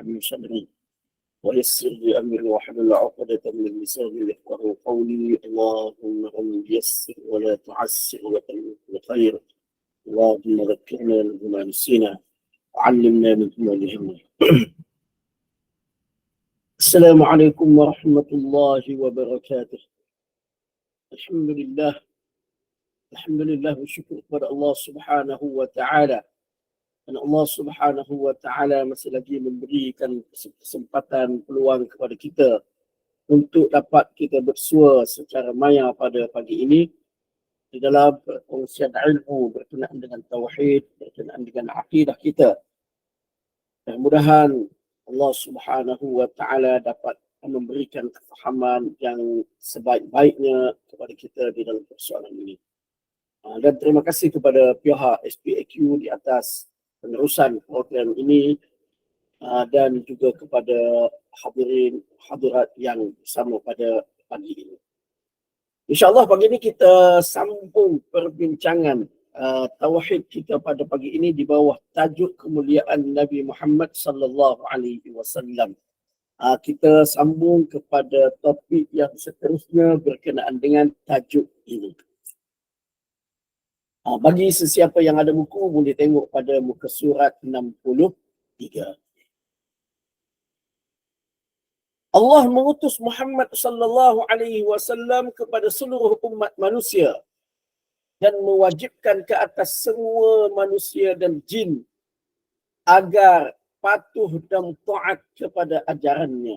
لي صدري ويسر لي أمري واحلل عقدة من لساني يفقهوا قولي. اللهم رب يسر ولا تعسر وخير. اللهم ذكرنا بما نسينا وعلمنا مما جهلنا. السلام عليكم ورحمة الله وبركاته. Alhamdulillah bersyukur kepada Allah Subhanahu wa taala. Dan Allah Subhanahu wa taala masih lagi memberikan kesempatan peluang kepada kita untuk dapat kita bersua secara maya pada pagi ini di dalam perkongsian ilmu berkenaan dengan tauhid, berkenaan dengan akidah kita. Dan mudah-mudahan Allah Subhanahu wa taala dapat memberikan kefahaman yang sebaik-baiknya kepada kita di dalam persoalan ini. Dan terima kasih kepada pihak SPAQ di atas penerusan program ini dan juga kepada hadirat yang bersama pada pagi ini. InsyaAllah pagi ini kita sambung perbincangan tauhid kita pada pagi ini di bawah tajuk kemuliaan Nabi Muhammad sallallahu alaihi wasallam. Kita sambung kepada topik yang seterusnya berkenaan dengan tajuk ini. Bagi sesiapa yang ada buku, boleh tengok pada muka surat 63. Allah mengutus Muhammad sallallahu alaihi wasallam kepada seluruh umat manusia dan mewajibkan ke atas semua manusia dan jin agar patuh dan taat kepada ajarannya.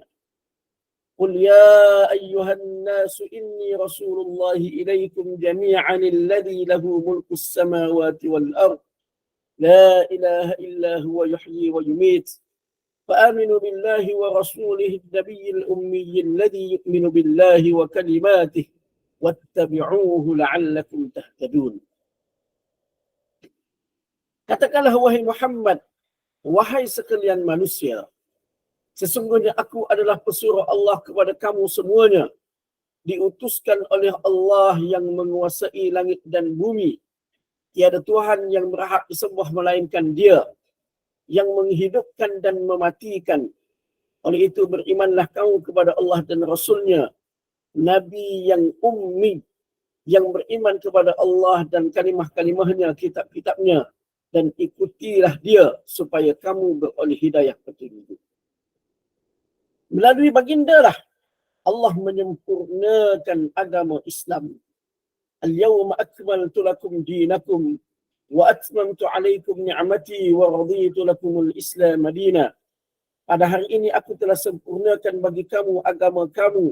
Qul ya ayyuhan nasu inni rasulullahi ilaikum jami'an alladhi lahu mulkus samawati wal ard la ilaha illa huwa yuhyi wa yumit فآمنوا بالله ورسوله النبي الأمي الذي يؤمن بالله وكلماته واتبعوه لعلكم تهتدون. Katakanlah wahai Muhammad, wahai sekalian manusia, sesungguhnya aku adalah pesuruh Allah kepada kamu semuanya, diutuskan oleh Allah yang menguasai langit dan bumi. Tiada Tuhan yang berhak disembah melainkan Dia, yang menghidupkan dan mematikan. Oleh itu berimanlah kamu kepada Allah dan Rasulnya, Nabi yang ummi, yang beriman kepada Allah dan kalimah-kalimahnya, kitab-kitabnya, dan ikutilah Dia supaya kamu beroleh hidayah petunjuk. Melalui bagindalah Allah menyempurnakan agama Islam. Al-yawma akmaltu lakum dinakum wa atmamtu alaikum ni'mati wa raditu lakumul Islam madina. Pada hari ini aku telah sempurnakan bagi kamu agama kamu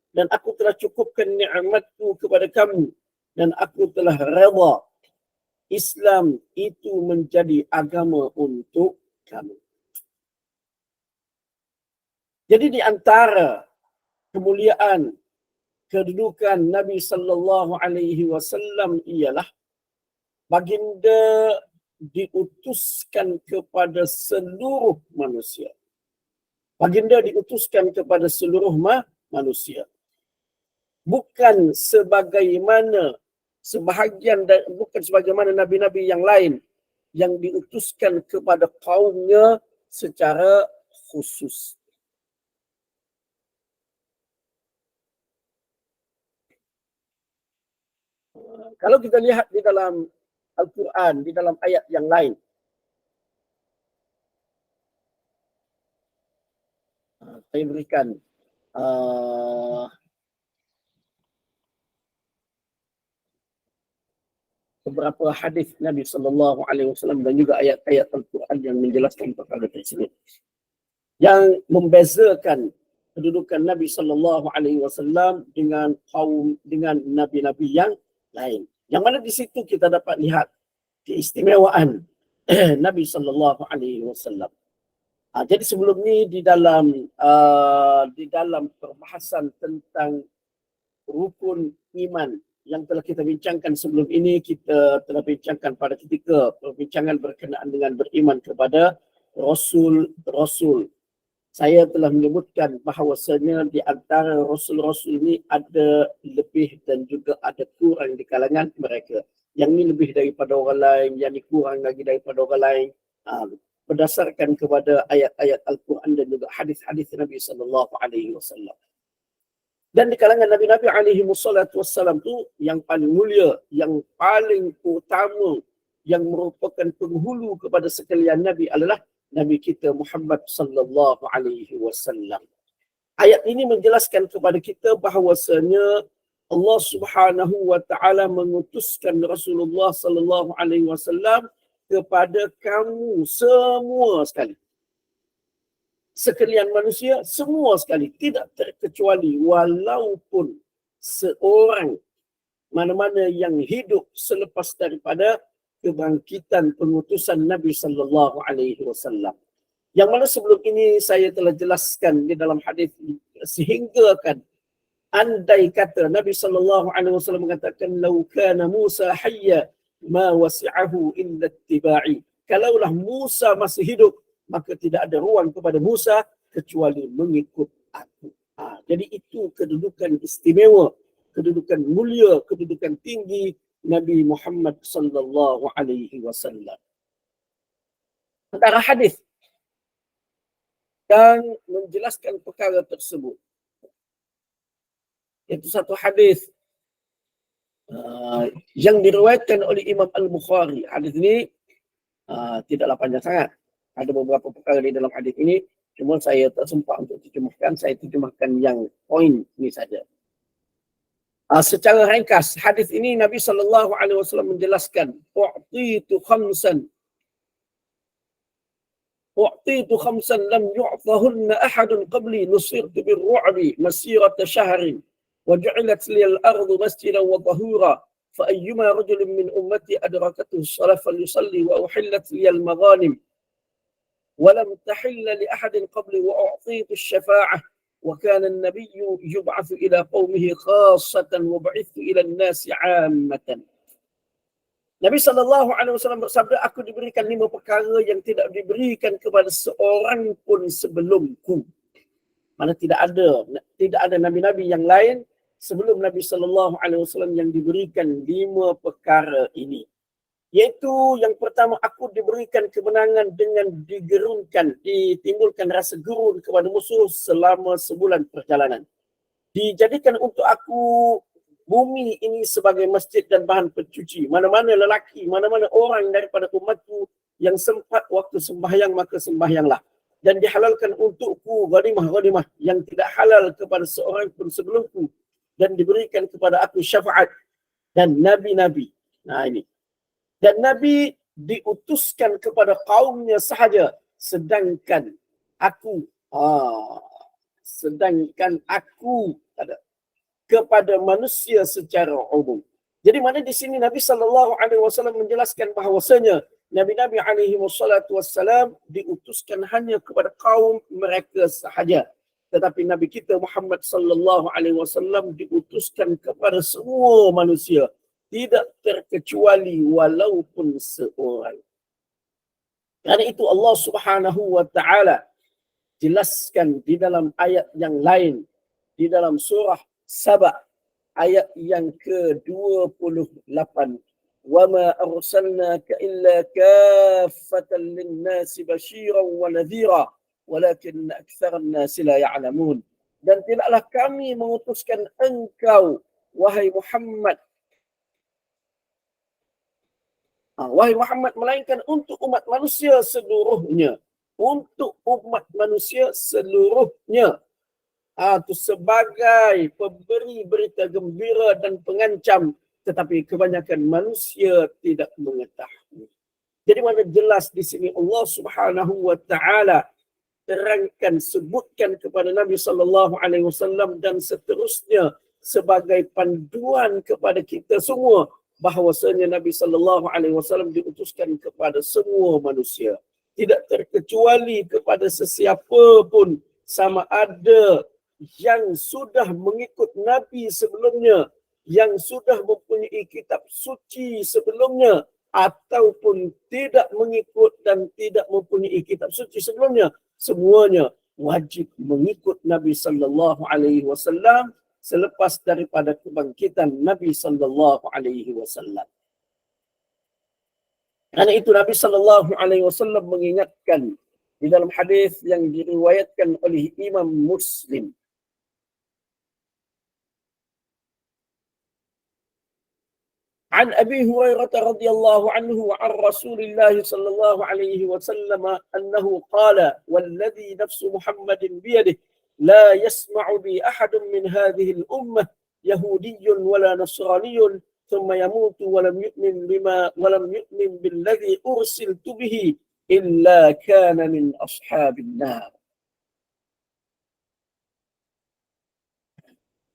dan aku telah cukupkan nikmatku kepada kamu dan aku telah redha Islam itu menjadi agama untuk kamu. Jadi di antara kemuliaan kedudukan Nabi sallallahu alaihi wasallam ialah baginda diutuskan kepada seluruh manusia. Baginda diutuskan kepada seluruh manusia. Bukan sebagaimana nabi-nabi yang lain yang diutuskan kepada kaumnya secara khusus. Kalau kita lihat di dalam Al-Quran, di dalam ayat yang lain, saya berikan beberapa hadis Nabi sallallahu alaihi wasallam dan juga ayat-ayat Al-Quran yang menjelaskan perkara tersebut, yang membezakan kedudukan Nabi sallallahu alaihi wasallam dengan nabi-nabi yang lain. Yang mana di situ kita dapat lihat keistimewaan Nabi sallallahu alaihi wasallam. Jadi sebelum ni di dalam perbahasan tentang rukun iman yang telah kita bincangkan sebelum ini, kita telah bincangkan pada ketika perbincangan berkenaan dengan beriman kepada Rasul-Rasul. Saya telah menyebutkan bahawasanya di antara Rasul-Rasul ini ada lebih dan juga ada kurang di kalangan mereka. Yang ni lebih daripada orang lain, yang ni kurang lagi daripada orang lain. berdasarkan kepada ayat-ayat Al-Quran dan juga hadis-hadis Nabi sallallahu alaihi wasallam. Dan di kalangan Nabi-Nabi alaihi wassalam tu yang paling mulia, yang paling utama, yang merupakan penghulu kepada sekalian Nabi adalah Nabi kita Muhammad sallallahu alaihi wasallam. Ayat ini menjelaskan kepada kita bahawasanya Allah Subhanahu wa taala mengutuskan Rasulullah sallallahu alaihi wasallam kepada kamu semua sekali. Sekalian manusia semua sekali, tidak terkecuali, walaupun seorang mana-mana yang hidup selepas daripada kebangkitan pengutusan Nabi sallallahu alaihi wasallam. Yang mana sebelum ini saya telah jelaskan di dalam hadis, sehingga kan andai kata Nabi sallallahu alaihi wasallam mengatakan lau kana Musa hayya ma wasi'ahu illa ittiba'i. Kalaulah Musa masih hidup, maka tidak ada ruang kepada Musa kecuali mengikut aku. Jadi itu kedudukan istimewa, kedudukan mulia, kedudukan tinggi Nabi Muhammad sallallahu alaihi wasallam. Antara hadis yang menjelaskan perkara tersebut, itu satu hadis yang diriwayatkan oleh Imam Al-Bukhari. Hadis ini tidaklah panjang sangat. Ada beberapa perkara di dalam hadis ini, cuma saya tak sempat untuk terjemahkan. Saya terjemahkan yang poin ini saja. Secara ringkas, hadis ini Nabi sallallahu alaihi wasallam menjelaskan, u'titu khamsan lam yu'tahunna ahadun qabli nusirtu birru'bi masirata shahrin wa ju'ilat liyal ardu masjidan wa tahura fa ayyuma rajulin min ummati adrakathu as-salah falyusalli wa uhillat liyal maghanim wa lam tahilla li ahadin qabli wa u'titu asy-syafa'ah wa kana an-nabiyyu yub'athu ila qaumihi khassatan wa bu'ithu ila an-nasi 'ammatan. Nabi SAW bersabda, aku diberikan 5 perkara yang tidak diberikan kepada seorang pun sebelumku. Mana tidak ada nabi-nabi yang lain sebelum Nabi SAW yang diberikan 5 perkara ini. Iaitu yang pertama, aku diberikan kemenangan dengan ditimbulkan rasa gerun kepada musuh selama sebulan perjalanan. Dijadikan untuk aku bumi ini sebagai masjid dan bahan pencuci. Mana-mana lelaki, mana-mana orang daripada umatku yang sempat waktu sembahyang, maka sembahyanglah. Dan dihalalkan untukku ghanimah-ghanimah yang tidak halal kepada seorang pun sebelumku. Dan diberikan kepada aku syafaat dan nabi-nabi. Nah ini. Dan Nabi diutuskan kepada kaumnya sahaja, sedangkan aku kepada manusia secara umum. Jadi mana di sini Nabi SAW menjelaskan bahawasanya Nabi-Nabi alaihi wassalam diutuskan hanya kepada kaum mereka sahaja. Tetapi Nabi kita Muhammad sallallahu alaihi wasallam diutuskan kepada semua manusia, tidak terkecuali walaupun seorang. Karena itu Allah Subhanahu wa taala jelaskan di dalam ayat yang lain, di dalam surah Saba ayat yang ke-28, wa ma arsalnaka illa kaffatan lin-nasi basyiran wa nadhira walakin aktsaran nasi la ya'lamun. Dan tidaklah kami mengutuskan engkau wahai Muhammad melainkan untuk umat manusia seluruhnya, untuk umat manusia seluruhnya. Itu sebagai pemberi berita gembira dan pengancam, tetapi kebanyakan manusia tidak mengetahui. Jadi mana jelas di sini Allah Subhanahu wa taala terangkan, sebutkan kepada Nabi sallallahu alaihi wasallam dan seterusnya sebagai panduan kepada kita semua bahawasanya Nabi sallallahu alaihi wasallam diutuskan kepada semua manusia, tidak terkecuali kepada sesiapa pun, sama ada yang sudah mengikut Nabi sebelumnya, yang sudah mempunyai kitab suci sebelumnya, ataupun tidak mengikut dan tidak mempunyai kitab suci sebelumnya, semuanya wajib mengikut Nabi sallallahu alaihi wasallam selepas daripada kebangkitan Nabi sallallahu alaihi wasallam. Karena itu Nabi SAW mengingatkan di dalam hadis yang diriwayatkan oleh Imam Muslim. عن أبي هريرة رضي الله عنه وعن رسول الله صلى الله عليه وسلم أنه قال والذي نفس محمد بيده لا يسمع بي أحد من هذه الأمة يهودي ولا نصراني ثم يموت ولم يؤمن بالذي أرسلت به إلا كان من أصحاب النار.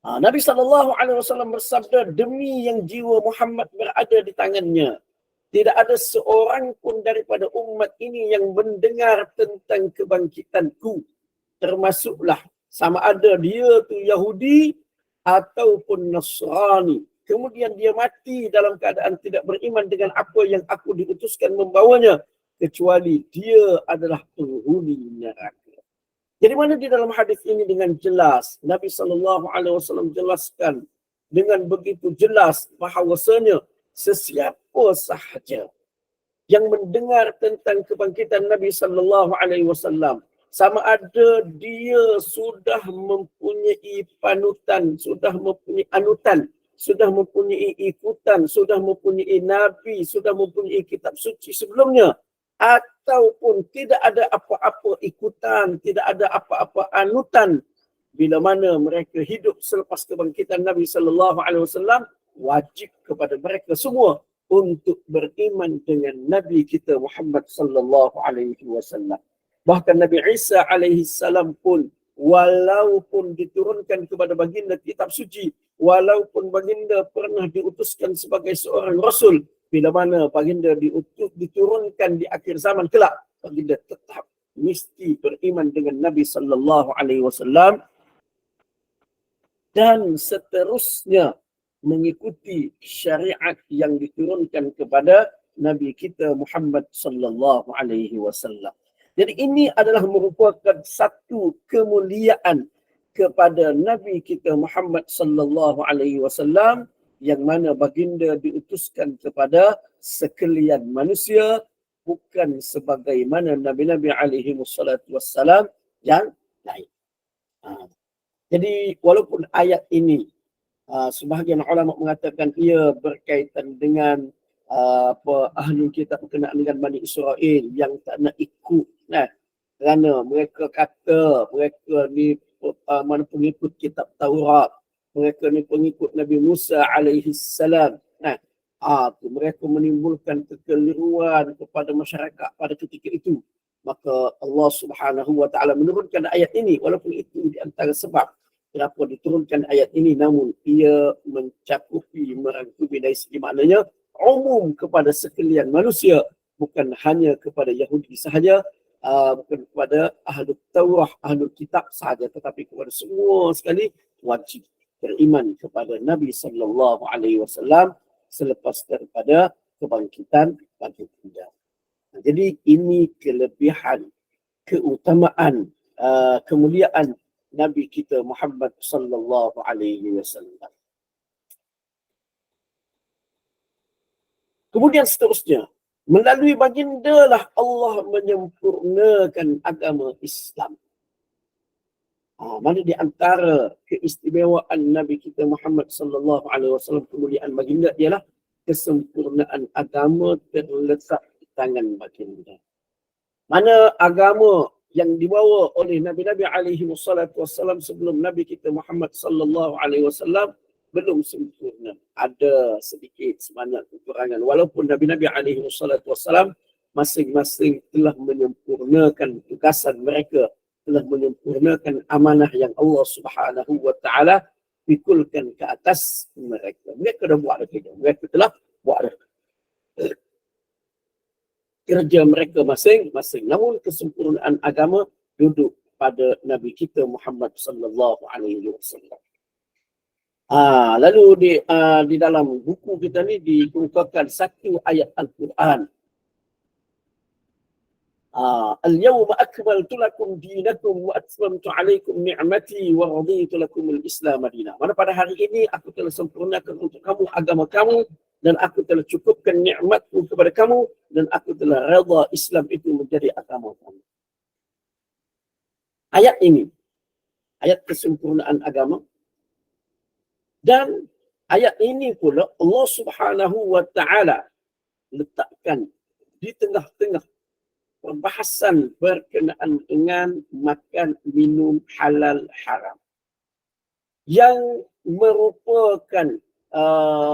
Nabi SAW bersabda, demi yang jiwa Muhammad berada di tangannya, tidak ada seorang pun daripada umat ini yang mendengar tentang kebangkitanku, termasuklah sama ada dia tu Yahudi ataupun Nasrani, kemudian dia mati dalam keadaan tidak beriman dengan apa yang aku diutuskan membawanya, kecuali dia adalah penghuni neraka. Jadi mana di dalam hadis ini dengan jelas Nabi SAW jelaskan dengan begitu jelas bahawasanya sesiapa sahaja yang mendengar tentang kebangkitan Nabi SAW, sama ada dia sudah mempunyai panutan, sudah mempunyai anutan, sudah mempunyai ikutan, sudah mempunyai nabi, sudah mempunyai kitab suci sebelumnya, ataupun tidak ada apa-apa ikutan, tidak ada apa-apa anutan, bila mana mereka hidup selepas kebangkitan Nabi SAW, wajib kepada mereka semua untuk beriman dengan Nabi kita Muhammad SAW. Bahkan Nabi Isa alaihissalam pun, walaupun diturunkan kepada baginda kitab suci, walaupun baginda pernah diutuskan sebagai seorang rasul, bila mana baginda diturunkan di akhir zaman kelak, baginda tetap mesti beriman dengan Nabi SAW dan seterusnya mengikuti syariat yang diturunkan kepada Nabi kita Muhammad SAW. Jadi ini adalah merupakan satu kemuliaan kepada Nabi kita Muhammad SAW yang mana baginda diutuskan kepada sekalian manusia, bukan sebagaimana Nabi-Nabi alaihi wassalam yang lain. Jadi walaupun ayat ini sebahagian ulama mengatakan ia berkaitan dengan ahli kitab berkenaan dengan Bani Israel yang tak nak ikut, kerana mereka kata mereka ni mana pengikut kitab Taurat, mereka ni pengikut Nabi Musa alaihi salam. Mereka menimbulkan kekeliruan kepada masyarakat pada ketika itu. Maka Allah Subhanahu wa taala menurunkan ayat ini, walaupun itu di antara sebab kenapa diturunkan ayat ini, namun ia mencakupi, merangkumi dari segi maknanya umum kepada sekalian manusia, bukan hanya kepada Yahudi sahaja, bukan kepada ahli Taurah, ahli kitab sahaja, tetapi kepada semua sekali wajib beriman kepada Nabi SAW selepas daripada kebangkitan baginda. Jadi ini kelebihan, keutamaan, kemuliaan Nabi kita Muhammad SAW. Kemudian seterusnya, melalui baginda lah Allah menyempurnakan agama Islam. Mana di antara keistimewaan Nabi kita Muhammad SAW, kemuliaan baginda, ialah kesempurnaan agama terletak di tangan baginda. Mana agama yang dibawa oleh Nabi-Nabi alaihi wassalam sebelum Nabi kita Muhammad SAW belum sempurna. Ada sedikit sebanyak kekurangan. Walaupun Nabi-Nabi alaihi wassalam masing-masing telah menyempurnakan tugasan mereka, telah menyempurnakan amanah yang Allah Subhanahu wa taala pikulkan ke atas mereka. Mereka dah buat kerja. Mereka telah buat kerja mereka masing-masing. Namun kesempurnaan agama duduk pada Nabi kita Muhammad sallallahu alaihi wasallam. Lalu di dalam buku kita ni dikemukakan satu ayat Al-Quran. Al-yawma akmaltu lakum dinakum wa atmamtu alaikum ni'mati wa raditu lakum al-Islam madina. Mana pada hari ini aku telah sempurnakan untuk kamu agama kamu dan aku telah cukupkan nikmatku kepada kamu dan aku telah redha Islam itu menjadi agama kamu. Ayat ini, ayat kesempurnaan agama, dan ayat ini pula Allah Subhanahu wa taala letakkan di tengah-tengah perbahasan berkenaan dengan makan minum halal haram yang merupakan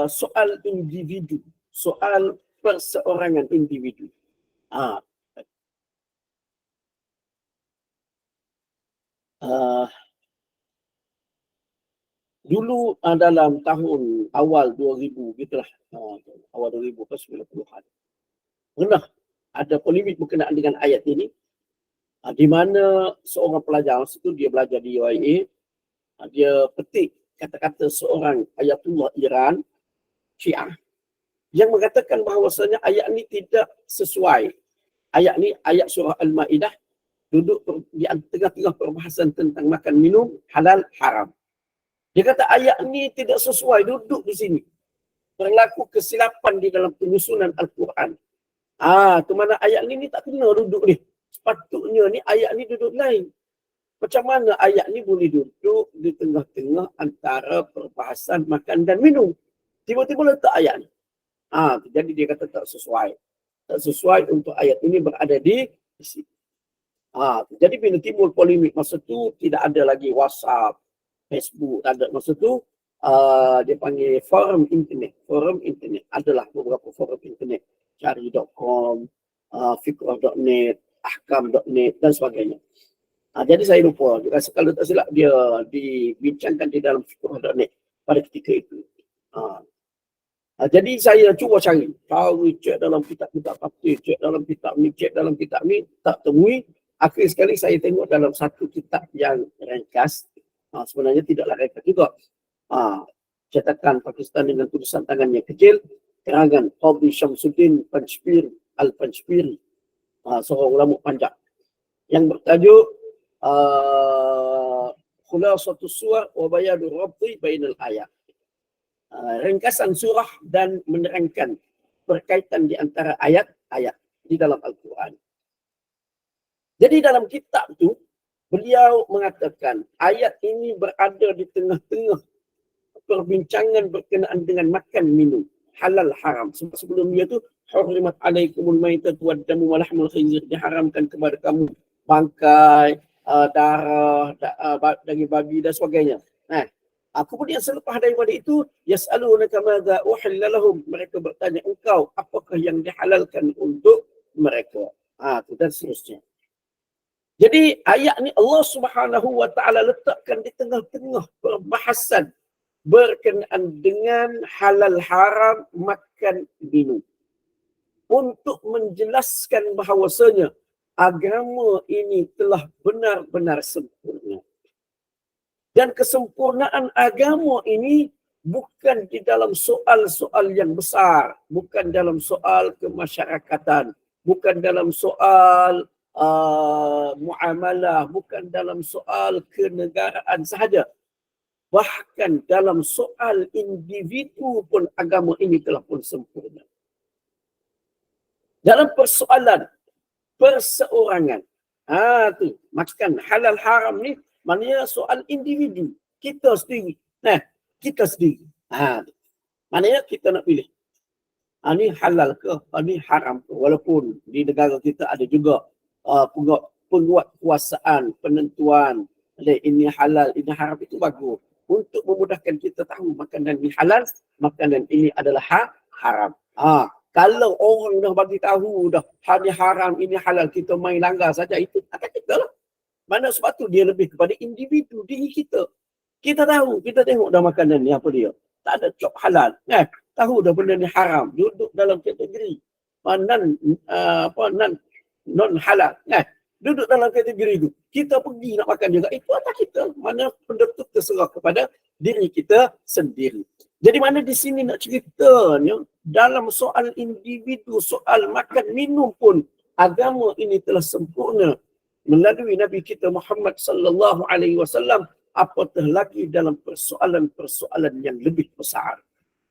soal individu, soal perseorangan individu. Dulu dalam tahun awal 2000 gitulah, awal 2000 ke 90-an, pernah ada polemik berkenaan dengan ayat ini, di mana seorang pelajar itu dia belajar di UIA, dia petik kata-kata seorang Ayatullah Iran Syiah yang mengatakan bahawasanya ayat ini tidak sesuai. Ayat ni, ayat surah Al-Ma'idah, duduk di tengah-tengah perbahasan tentang makan minum halal haram. Dia kata ayat ni tidak sesuai duduk di sini. Berlaku kesilapan di dalam penyusunan Al-Quran. Ke mana ayat ni tak kena duduk ni. Sepatutnya ni ayat ni duduk lain. Macam mana ayat ni boleh duduk di tengah-tengah antara perbahasan makan dan minum? Tiba-tiba letak ayat ni. Jadi dia kata tak sesuai. Tak sesuai untuk ayat ini berada di sini. Jadi bila timbul polemik masa tu, tidak ada lagi WhatsApp, Facebook, ada masa tu, dia panggil forum internet. Forum internet adalah beberapa forum internet. Cari.com, fikrah.net, ahkam.net dan sebagainya. Jadi saya lupa. Kalau tak silap dia dibincangkan di dalam fikrah.net pada ketika itu. Jadi saya cuba cari. Cek dalam kitab-kitab tafsir, cek dalam kitab ni, cek dalam kitab ni, tak temui. Akhir sekali saya tengok dalam satu kitab yang ringkas. Sebenarnya tidaklah ringkas juga. Cetakan Pakistan dengan tulisan tangannya kecil. Karangan Qadhi Syamsuddin Panjpiri Al-Panjpiri, seorang ulama Panjab, yang bertajuk Khulasatus Surah wa Bayanur Rabti Bainal Ayat. Ringkasan surah dan menerangkan berkaitan di antara ayat-ayat di dalam Al-Quran. Jadi dalam kitab tu, beliau mengatakan ayat ini berada di tengah-tengah perbincangan berkenaan dengan makan minum halal haram. Sebab sebelum dia tu, hurrimat alaikumul maitatu waddamu wa lahmul khinzir, diharamkan kepada kamu bangkai, darah daging babi dan sebagainya. Kemudian selepas daripada itu, yas'alunaka madza uhilla lahum, mereka bertanya engkau apakah yang dihalalkan untuk mereka. Dan seterusnya. Jadi ayat ni Allah Subhanahu wa taala letakkan di tengah-tengah perbahasan berkenaan dengan halal haram makan minum, untuk menjelaskan bahawasanya agama ini telah benar-benar sempurna. Dan kesempurnaan agama ini bukan di dalam soal-soal yang besar, bukan dalam soal kemasyarakatan, bukan dalam soal muamalah, bukan dalam soal kenegaraan sahaja. Bahkan dalam soal individu pun agama ini telah pun sempurna. Dalam persoalan perseorangan, tu makan halal haram ni maknanya soal individu, kita sendiri. Kita sendiri. Maknanya kita nak pilih. Ni halal ke, ni haram ke. Walaupun di negara kita ada juga penguat kuasaan, penentuan, ini halal, ini haram, itu bagus. Untuk memudahkan kita tahu makanan ini halal, makanan ini adalah haram. Kalau orang dah bagi tahu dah, ini haram, ini halal, kita main langgar saja, itu kata kita lah. Mana sebab tu dia lebih kepada individu, diri kita. Kita tahu, kita tengok dah makanan ni apa dia. Tak ada cop halal. Tahu dah benda ni haram, duduk dalam kategori non halal. Duduk dalam kategori itu. Kita pergi nak makan juga. Itu atas kita. Mana benda tu terserah kepada diri kita sendiri. Jadi mana di sini nak ceritanya, dalam soal individu, soal makan minum pun, agama ini telah sempurna melalui Nabi kita Muhammad sallallahu alaihi wasallam, apatah lagi dalam persoalan-persoalan yang lebih besar.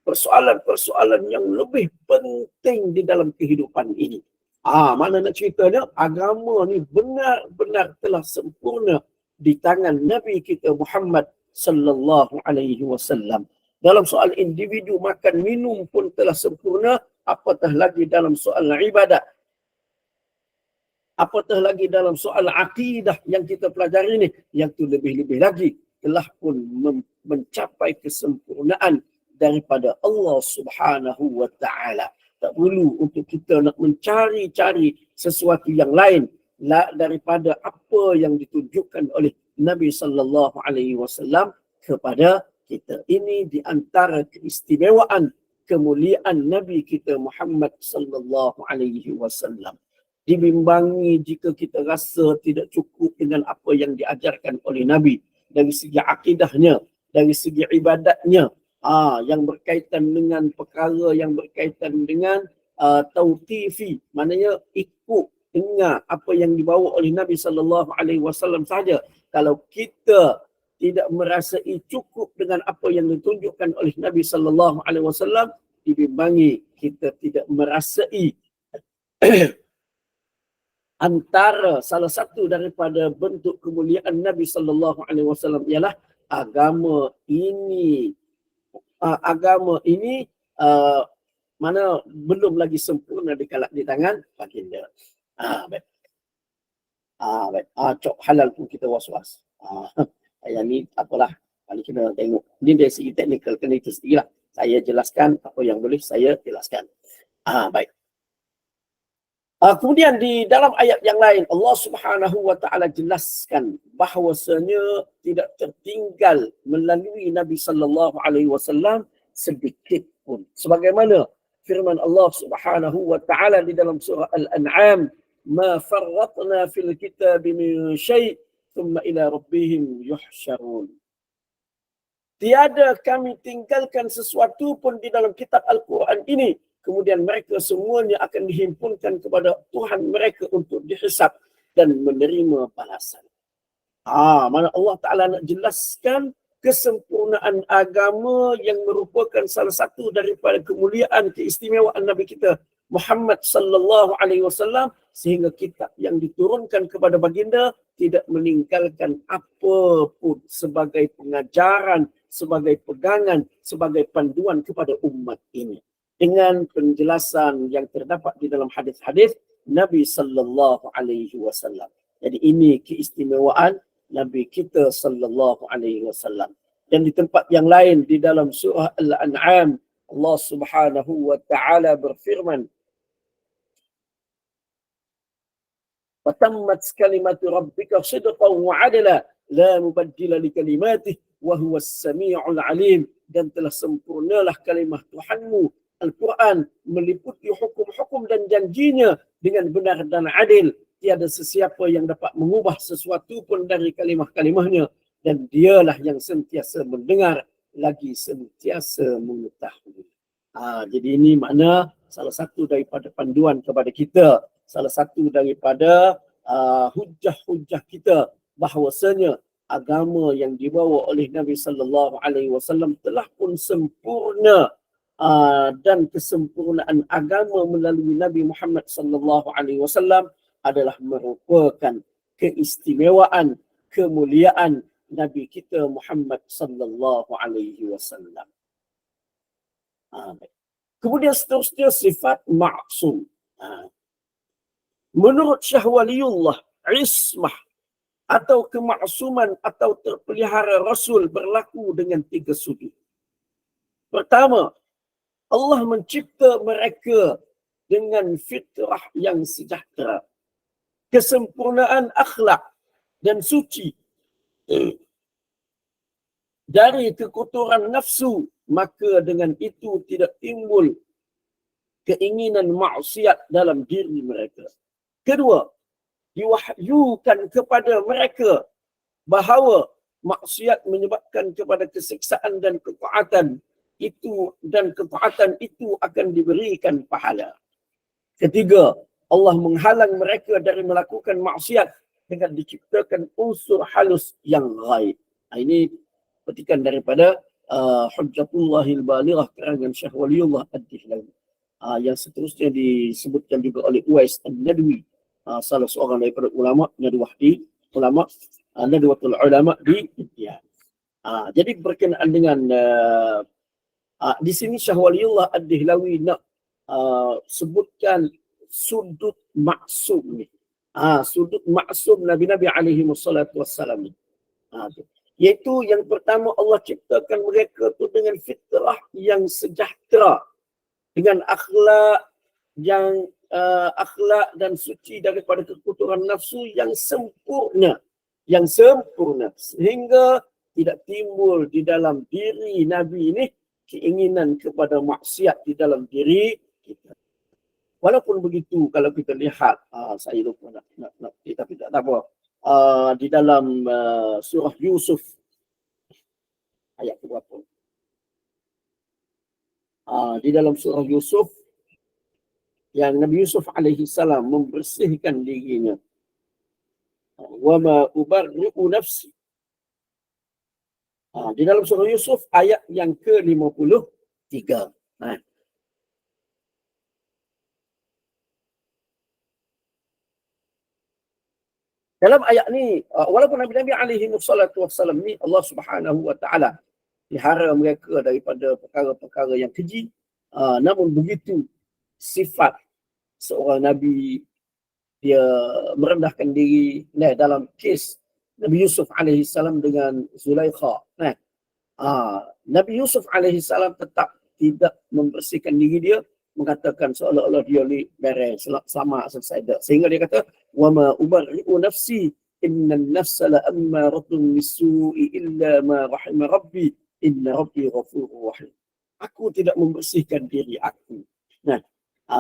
persoalan-persoalan yang lebih penting di dalam kehidupan ini. Mana nak ceritanya, agama ni benar-benar telah sempurna di tangan Nabi kita Muhammad sallallahu alaihi wasallam. Dalam soal individu makan minum pun telah sempurna, apatah lagi dalam soal ibadat. Apatah lagi dalam soal akidah yang kita pelajari ni, yang tu lebih-lebih lagi telah pun mencapai kesempurnaan daripada Allah Subhanahu wa taala. Tak perlu untuk kita nak mencari-cari sesuatu yang lain daripada apa yang ditunjukkan oleh Nabi sallallahu alaihi wasallam kepada kita. Ini di antara keistimewaan kemuliaan Nabi kita Muhammad sallallahu alaihi wasallam. Dibimbangi jika kita rasa tidak cukup dengan apa yang diajarkan oleh Nabi dari segi akidahnya, dari segi ibadatnya, yang berkaitan dengan perkara yang berkaitan dengan tauqifi, maknanya ikut dengar apa yang dibawa oleh Nabi sallallahu alaihi wasallam saja. Kalau kita tidak merasai cukup dengan apa yang ditunjukkan oleh Nabi sallallahu alaihi wasallam, dibimbangi kita tidak merasai antara salah satu daripada bentuk kemuliaan Nabi sallallahu alaihi wasallam ialah agama ini mana belum lagi sempurna di tangan baginda. Baik. Baik. Cok halal pun kita was-was. Yang ni apalah, kali kita tengok. Ini dari segi teknikal kena itu sedikit lah. Saya jelaskan apa yang boleh saya jelaskan. Baik. Kemudian di dalam ayat yang lain Allah Subhanahu wa taala jelaskan bahawasanya tidak tertinggal melalui Nabi sallallahu alaihi wasallam sedikit pun. Sebagaimana firman Allah Subhanahu wa taala di dalam surah Al-An'am, "Ma farratna fil kitabi min syai' thumma ila rabbihim yuhsyarun." Tiada kami tinggalkan sesuatu pun di dalam kitab Al-Quran ini, kemudian mereka semuanya akan dihimpunkan kepada Tuhan mereka untuk dihisab dan menerima balasan. Mana Allah Ta'ala nak jelaskan kesempurnaan agama yang merupakan salah satu daripada kemuliaan keistimewaan Nabi kita Muhammad sallallahu alaihi wasallam, sehingga kitab yang diturunkan kepada baginda tidak meninggalkan apa pun sebagai pengajaran, sebagai pegangan, sebagai panduan kepada umat ini. Dengan penjelasan yang terdapat di dalam hadis-hadis Nabi sallallahu alaihi wasallam. Jadi ini keistimewaan Nabi kita sallallahu alaihi wasallam. Dan di tempat yang lain di dalam surah Al-An'am Allah Subhanahu wa taala berfirman, "Wa tammat kalimatu rabbika sidqan wa 'adla, la mubaddila li kalimatihi wa huwas samii'ul 'alim." Dan telah sempurnalah kalimah Tuhanmu Al-Quran meliputi hukum-hukum dan janjinya dengan benar dan adil. Tiada sesiapa yang dapat mengubah sesuatu pun dari kalimah-kalimahnya. Dan dialah yang sentiasa mendengar lagi sentiasa mengetahui. Jadi ini makna salah satu daripada panduan kepada kita. Salah satu daripada hujah-hujah kita bahawasanya agama yang dibawa oleh Nabi sallallahu alaihi wasallam telah pun sempurna. Dan kesempurnaan agama melalui Nabi Muhammad sallallahu alaihi wasallam adalah merupakan keistimewaan, kemuliaan Nabi kita Muhammad sallallahu alaihi wasallam. Kemudian seterusnya sifat ma'sum. Menurut Syahwaliyullah, ismah atau kemaksuman atau terpelihara Rasul berlaku dengan 3 sudut. Pertama, Allah mencipta mereka dengan fitrah yang sejahtera, kesempurnaan akhlak dan suci dari kekotoran nafsu, maka dengan itu tidak timbul keinginan maksiat dalam diri mereka. Kedua, diwahyukan kepada mereka bahawa maksiat menyebabkan kepada kesiksaan dan ketaatan itu akan diberikan pahala. Ketiga, Allah menghalang mereka dari melakukan maksiat dengan diciptakan unsur halus yang ghaib. Ini petikan daripada Hujjatullahil Balighah karangan Syekh Waliullah Ad-Dihlawi. Yang seterusnya disebutkan juga oleh Uwais An-Nadwi, salah seorang daripada ulama Nadwatul Ulama di India. Jadi berkenaan dengan di sini Syekh Waliullah Ad-Dihlawi nak sebutkan sudut maksum ni. Sudut maksum Nabi-Nabi alaihi wassalatu wassalam ni. Iaitu yang pertama, Allah ciptakan mereka tu dengan fitrah yang sejahtera, dengan akhlak yang akhlak dan suci daripada kekotoran nafsu yang sempurna, sehingga tidak timbul di dalam diri Nabi ini keinginan kepada maksiat di dalam diri kita. Walaupun begitu, kalau kita lihat, saya lupa nak tapi tak apa, di dalam surah Yusuf ayat berapa? Di dalam surah Yusuf, yang Nabi Yusuf alaihi salam membersihkan dirinya. Wa ma ubarri'u nafsi. Di dalam surah Yusuf ayat yang ke-53. Dalam ayat ni, walaupun Nabi-Nabi alaihi wassalam ni Allah Subhanahu wa taala dihara mereka daripada perkara-perkara yang keji, namun begitu sifat seorang nabi, dia merendahkan diri dalam kes Nabi Yusuf alaihi salam dengan Zulaikha. Nabi Yusuf alaihi salam tetap tidak membersihkan diri dia, mengatakan seolah-olah dia beres, selamat, selesai dah. Sehingga dia kata, wa ma ubarri'u nafsi innan nafsa la'ammaratun bisu'i illa ma rahima rabbi inna rabbi ghafurur rahim. Aku tidak membersihkan diri aku.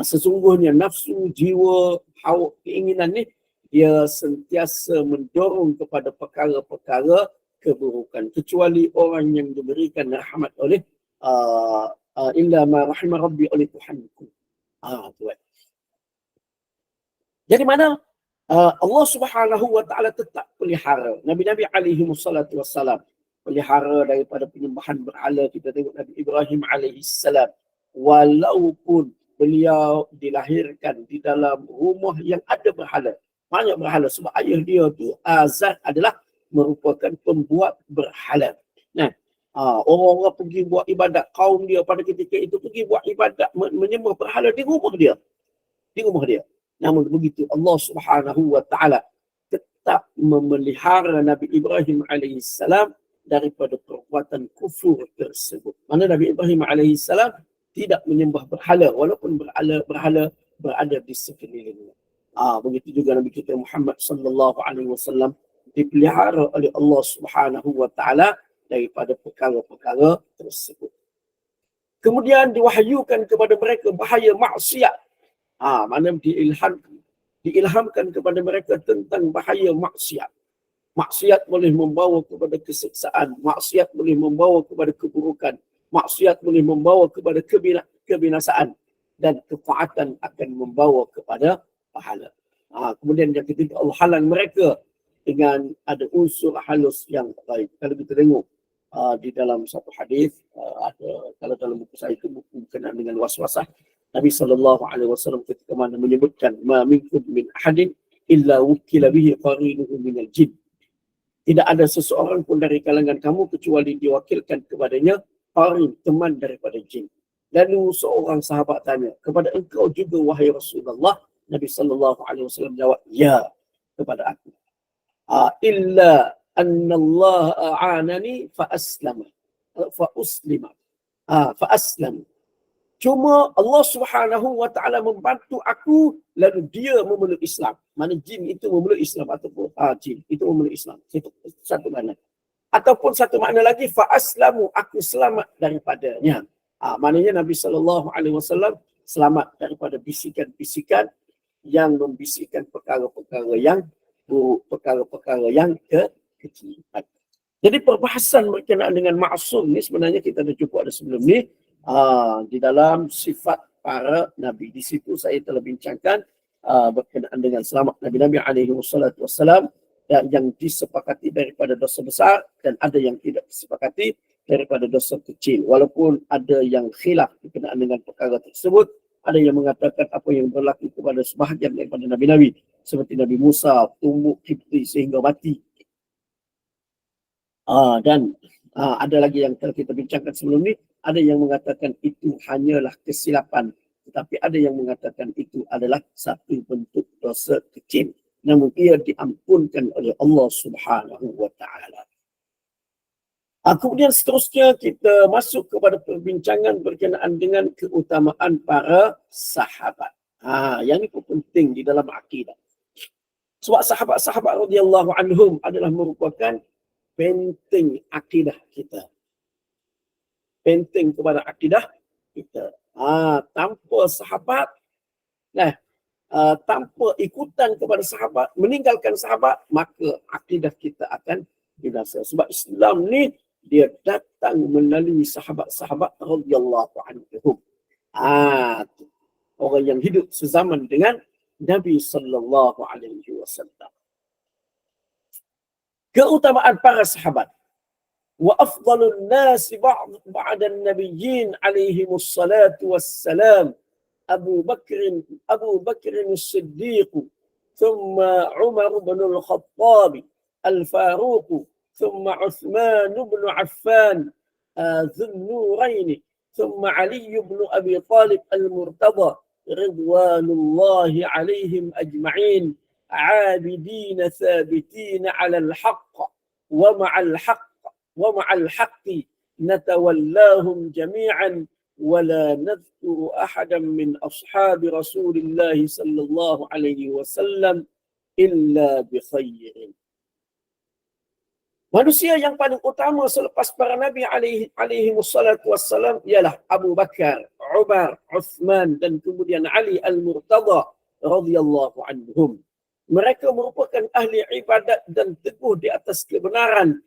Sesungguhnya nafsu, jiwa, hawa, keinginan ni dia sentiasa mendorong kepada perkara-perkara keburukan, kecuali orang yang diberikan rahmat oleh illa ma rahimah rabbi, oleh Tuhanku. Tuan. Jadi mana Allah Subhanahu wa taala tetap pelihara Nabi-Nabi alaihi wassalatu wassalam, pelihara daripada penyembahan berhala. Kita tengok Nabi Ibrahim alaihi salam, walaupun beliau dilahirkan di dalam rumah yang ada berhala, banyak berhala, sebab ayah dia tu Azad adalah merupakan pembuat berhala. Orang-orang pergi buat ibadat, kaum dia pada ketika itu pergi buat ibadat menyembah berhala di rumah dia. Namun begitu Allah Subhanahu wa taala tetap memelihara Nabi Ibrahim alaihi salam daripada perbuatan kufur tersebut. Mana Nabi Ibrahim alaihi salam tidak menyembah berhala, walaupun berhala berada di sekelilingnya. Begitu juga Nabi kita Muhammad sallallahu alaihi wasallam dipelihara oleh Allah Subhanahu wa taala daripada perkara-perkara tersebut. Kemudian diwahyukan kepada mereka bahaya maksiat. Mana diilhamkan kepada mereka tentang bahaya maksiat. Maksiat boleh membawa kepada keseksaan, maksiat boleh membawa kepada keburukan, maksiat boleh membawa kepada kebinasaan, dan ketaatan akan membawa kepada pahala. Kemudian yang ketiga, Allah halang mereka dengan ada unsur halus yang baik. Kalau kita tengok di dalam satu hadis, kalau dalam buku saya itu buku berkenaan dengan waswasah, Nabi SAW ketika mana menyebutkan ma minkum min ahadin illa wukila bihi qarinuhu minal jin. Tidak ada seseorang pun dari kalangan kamu kecuali diwakilkan kepadanya qarin, teman daripada jin. Lalu seorang sahabat tanya, kepada engkau juga wahai Rasulullah? Nabi SAW jawab, ya, kepada aku. Illa anna Allah a'anani fa aslama fa aslam. Cuma Allah Subhanahu wa taala membantu aku, lalu dia memeluk Islam. Mana jin itu memeluk Islam, ataupun jin itu memeluk Islam. Itu satu makna. Ataupun satu makna lagi, fa aslamu, aku selamat daripadanya. Maknanya Nabi sallallahu alaihi wasallam selamat daripada bisikan-bisikan yang membisikkan perkara-perkara yang buruk, perkara-perkara yang kekejian. Jadi perbahasan berkenaan dengan maksum ni sebenarnya kita dah cukup ada sebelum ni di dalam sifat para nabi. Di situ saya telah bincangkan berkenaan dengan selamat Nabi-Nabi alaihi wassalam yang disepakati daripada dosa besar dan ada yang tidak disepakati daripada dosa kecil. Walaupun ada yang khilaf berkenaan dengan perkara tersebut, ada yang mengatakan apa yang berlaku kepada sebahagian daripada Nabi-Nabi seperti Nabi Musa, tumbuk kipti sehingga mati. Dan ada lagi yang telah kita bincangkan sebelum ni, ada yang mengatakan itu hanyalah kesilapan, tetapi ada yang mengatakan itu adalah satu bentuk dosa kecil, namun ia diampunkan oleh Allah Subhanahu wa taala. Kemudian seterusnya kita masuk kepada perbincangan berkenaan dengan keutamaan para sahabat. Yang ini pun penting di dalam akidah. Sebab sahabat-sahabat radhiyallahu anhum adalah merupakan penting akidah kita. Penting kepada akidah kita. Tanpa sahabat, tanpa ikutan kepada sahabat, meninggalkan sahabat, maka akidah kita akan binasa. Sebab Islam ni dia datang melalui sahabat-sahabat radhiyallahu anhum. Orang yang hidup sezaman dengan Nabi sallallahu alaihi wasallam. Keutamaan para sahabat. Wa afdalun nasi ba'da an-nabiyyin alaihimus salatu wassalam Abu Bakr as-Siddiq, thumma Umar bin al-Khattab al-Faruq, ثم عثمان بن عفان ذو النورين ثم علي بن أبي طالب المرتضى رضوان الله عليهم أجمعين عابدين ثابتين على الحق ومع الحق نتولاهم جميعا ولا نذكر أحدا من أصحاب رسول الله صلى الله عليه وسلم إلا بخير. Manusia yang paling utama selepas para Nabi alaihi wassalatu wassalam ialah Abu Bakar, Umar, Uthman dan kemudian Ali al-Murtada radhiyallahu anhum. Mereka merupakan ahli ibadat dan teguh di atas kebenaran.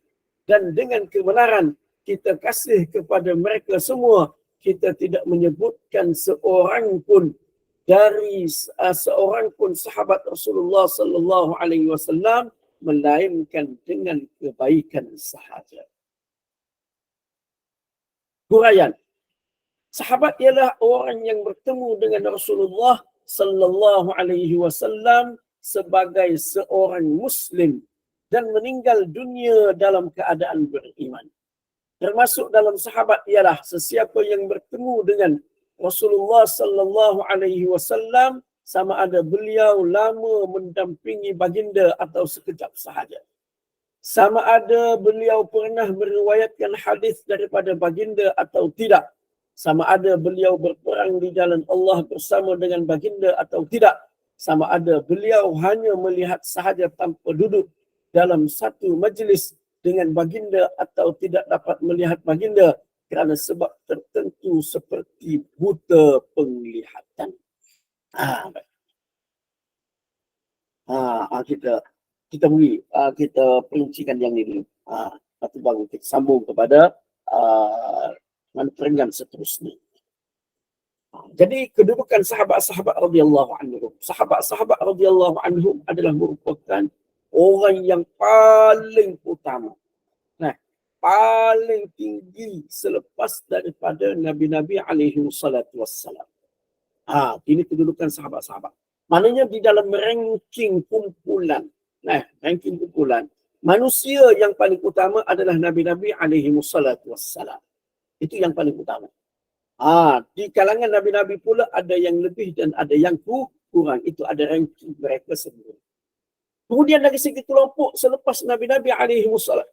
Dan dengan kebenaran kita kasih kepada mereka semua. Kita tidak menyebutkan seorang pun sahabat Rasulullah sallallahu alaihi wasallam melainkan dengan kebaikan sahaja. Huraian. Sahabat ialah orang yang bertemu dengan Rasulullah sallallahu alaihi wasallam sebagai seorang muslim dan meninggal dunia dalam keadaan beriman. Termasuk dalam sahabat ialah sesiapa yang bertemu dengan Rasulullah sallallahu alaihi wasallam sama ada beliau lama mendampingi baginda atau sekejap sahaja. Sama ada beliau pernah meriwayatkan hadis daripada baginda atau tidak. Sama ada beliau berperang di jalan Allah bersama dengan baginda atau tidak. Sama ada beliau hanya melihat sahaja tanpa duduk dalam satu majlis dengan baginda atau tidak dapat melihat baginda kerana sebab tertentu seperti buta penglihatan. Kita beri kita perincikan yang ini dulu. Lepas baru kita sambung kepada peringatan seterusnya. Jadi kedudukan sahabat-sahabat radhiyallahu anhum. Sahabat-sahabat radhiyallahu anhum adalah merupakan orang yang paling utama. Paling tinggi selepas daripada Nabi-Nabi alaihi wassalatu wassalam. Ini kedudukan sahabat-sahabat. Maknanya di dalam ranking kumpulan. Ranking kumpulan. Manusia yang paling utama adalah Nabi-Nabi alaihi wassalatu wassalam. Itu yang paling utama. Di kalangan Nabi-Nabi pula ada yang lebih dan ada yang kurang. Itu ada ranking mereka sendiri. Kemudian dari segi kelompok selepas Nabi-Nabi alaihi wassalam.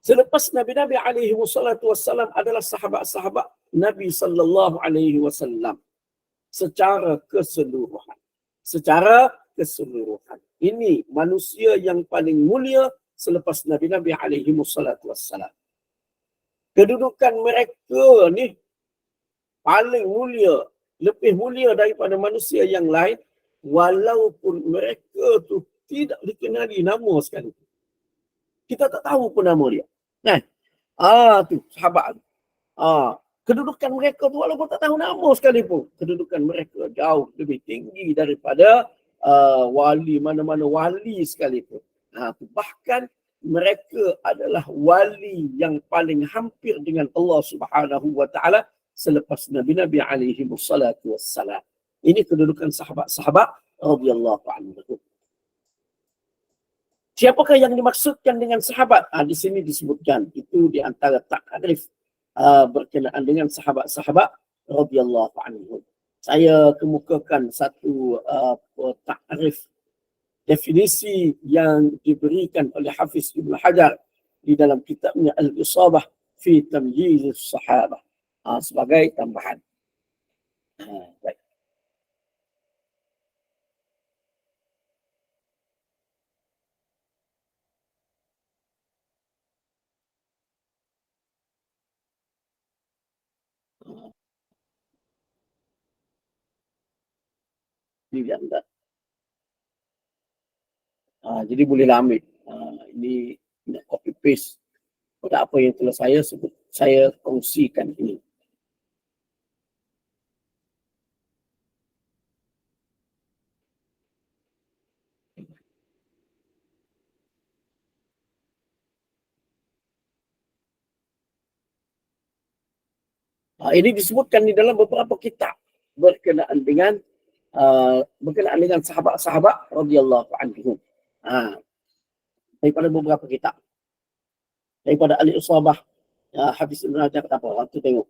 Selepas Nabi-Nabi alaihi wassalatu wassalam adalah sahabat-sahabat Nabi sallallahu alaihi wasallam secara keseluruhan. Ini manusia yang paling mulia selepas Nabi-Nabi alaihi wassalatu wassalam. Kedudukan mereka ni paling mulia, lebih mulia daripada manusia yang lain walaupun mereka tu tidak dikenali nama sekali. Kita tak tahu pun nama dia. Tu sahabat. Kedudukan mereka tu walaupun tak tahu nama sekalipun, kedudukan mereka jauh lebih tinggi daripada wali mana-mana wali sekalipun. Bahkan mereka adalah wali yang paling hampir dengan Allah Subhanahu wa taala selepas Nabi-nabi alaihi wassalatu wassalam. Ini kedudukan sahabat-sahabat radhiyallahu anhum. Siapakah yang dimaksudkan dengan sahabat? Di sini disebutkan itu di antara takrif berkenaan dengan sahabat-sahabat radhiyallahu anhum. Saya kemukakan satu takrif definisi yang diberikan oleh Hafiz Ibn Hajar di dalam kitabnya Al-Isabah fi Tamyiz Sahabah sebagai tambahan. Baik. Jadi bolehlah ambil. Ini nak copy paste pada apa yang telah saya kongsikan ini. Ini disebutkan di dalam beberapa kitab berkenaan dengan sahabat-sahabat radhiyallahu anhum. Daripada beberapa kitab. Daripada Al-Isabah, Hafiz Ibn Hajar kata apa? Waktu tengok.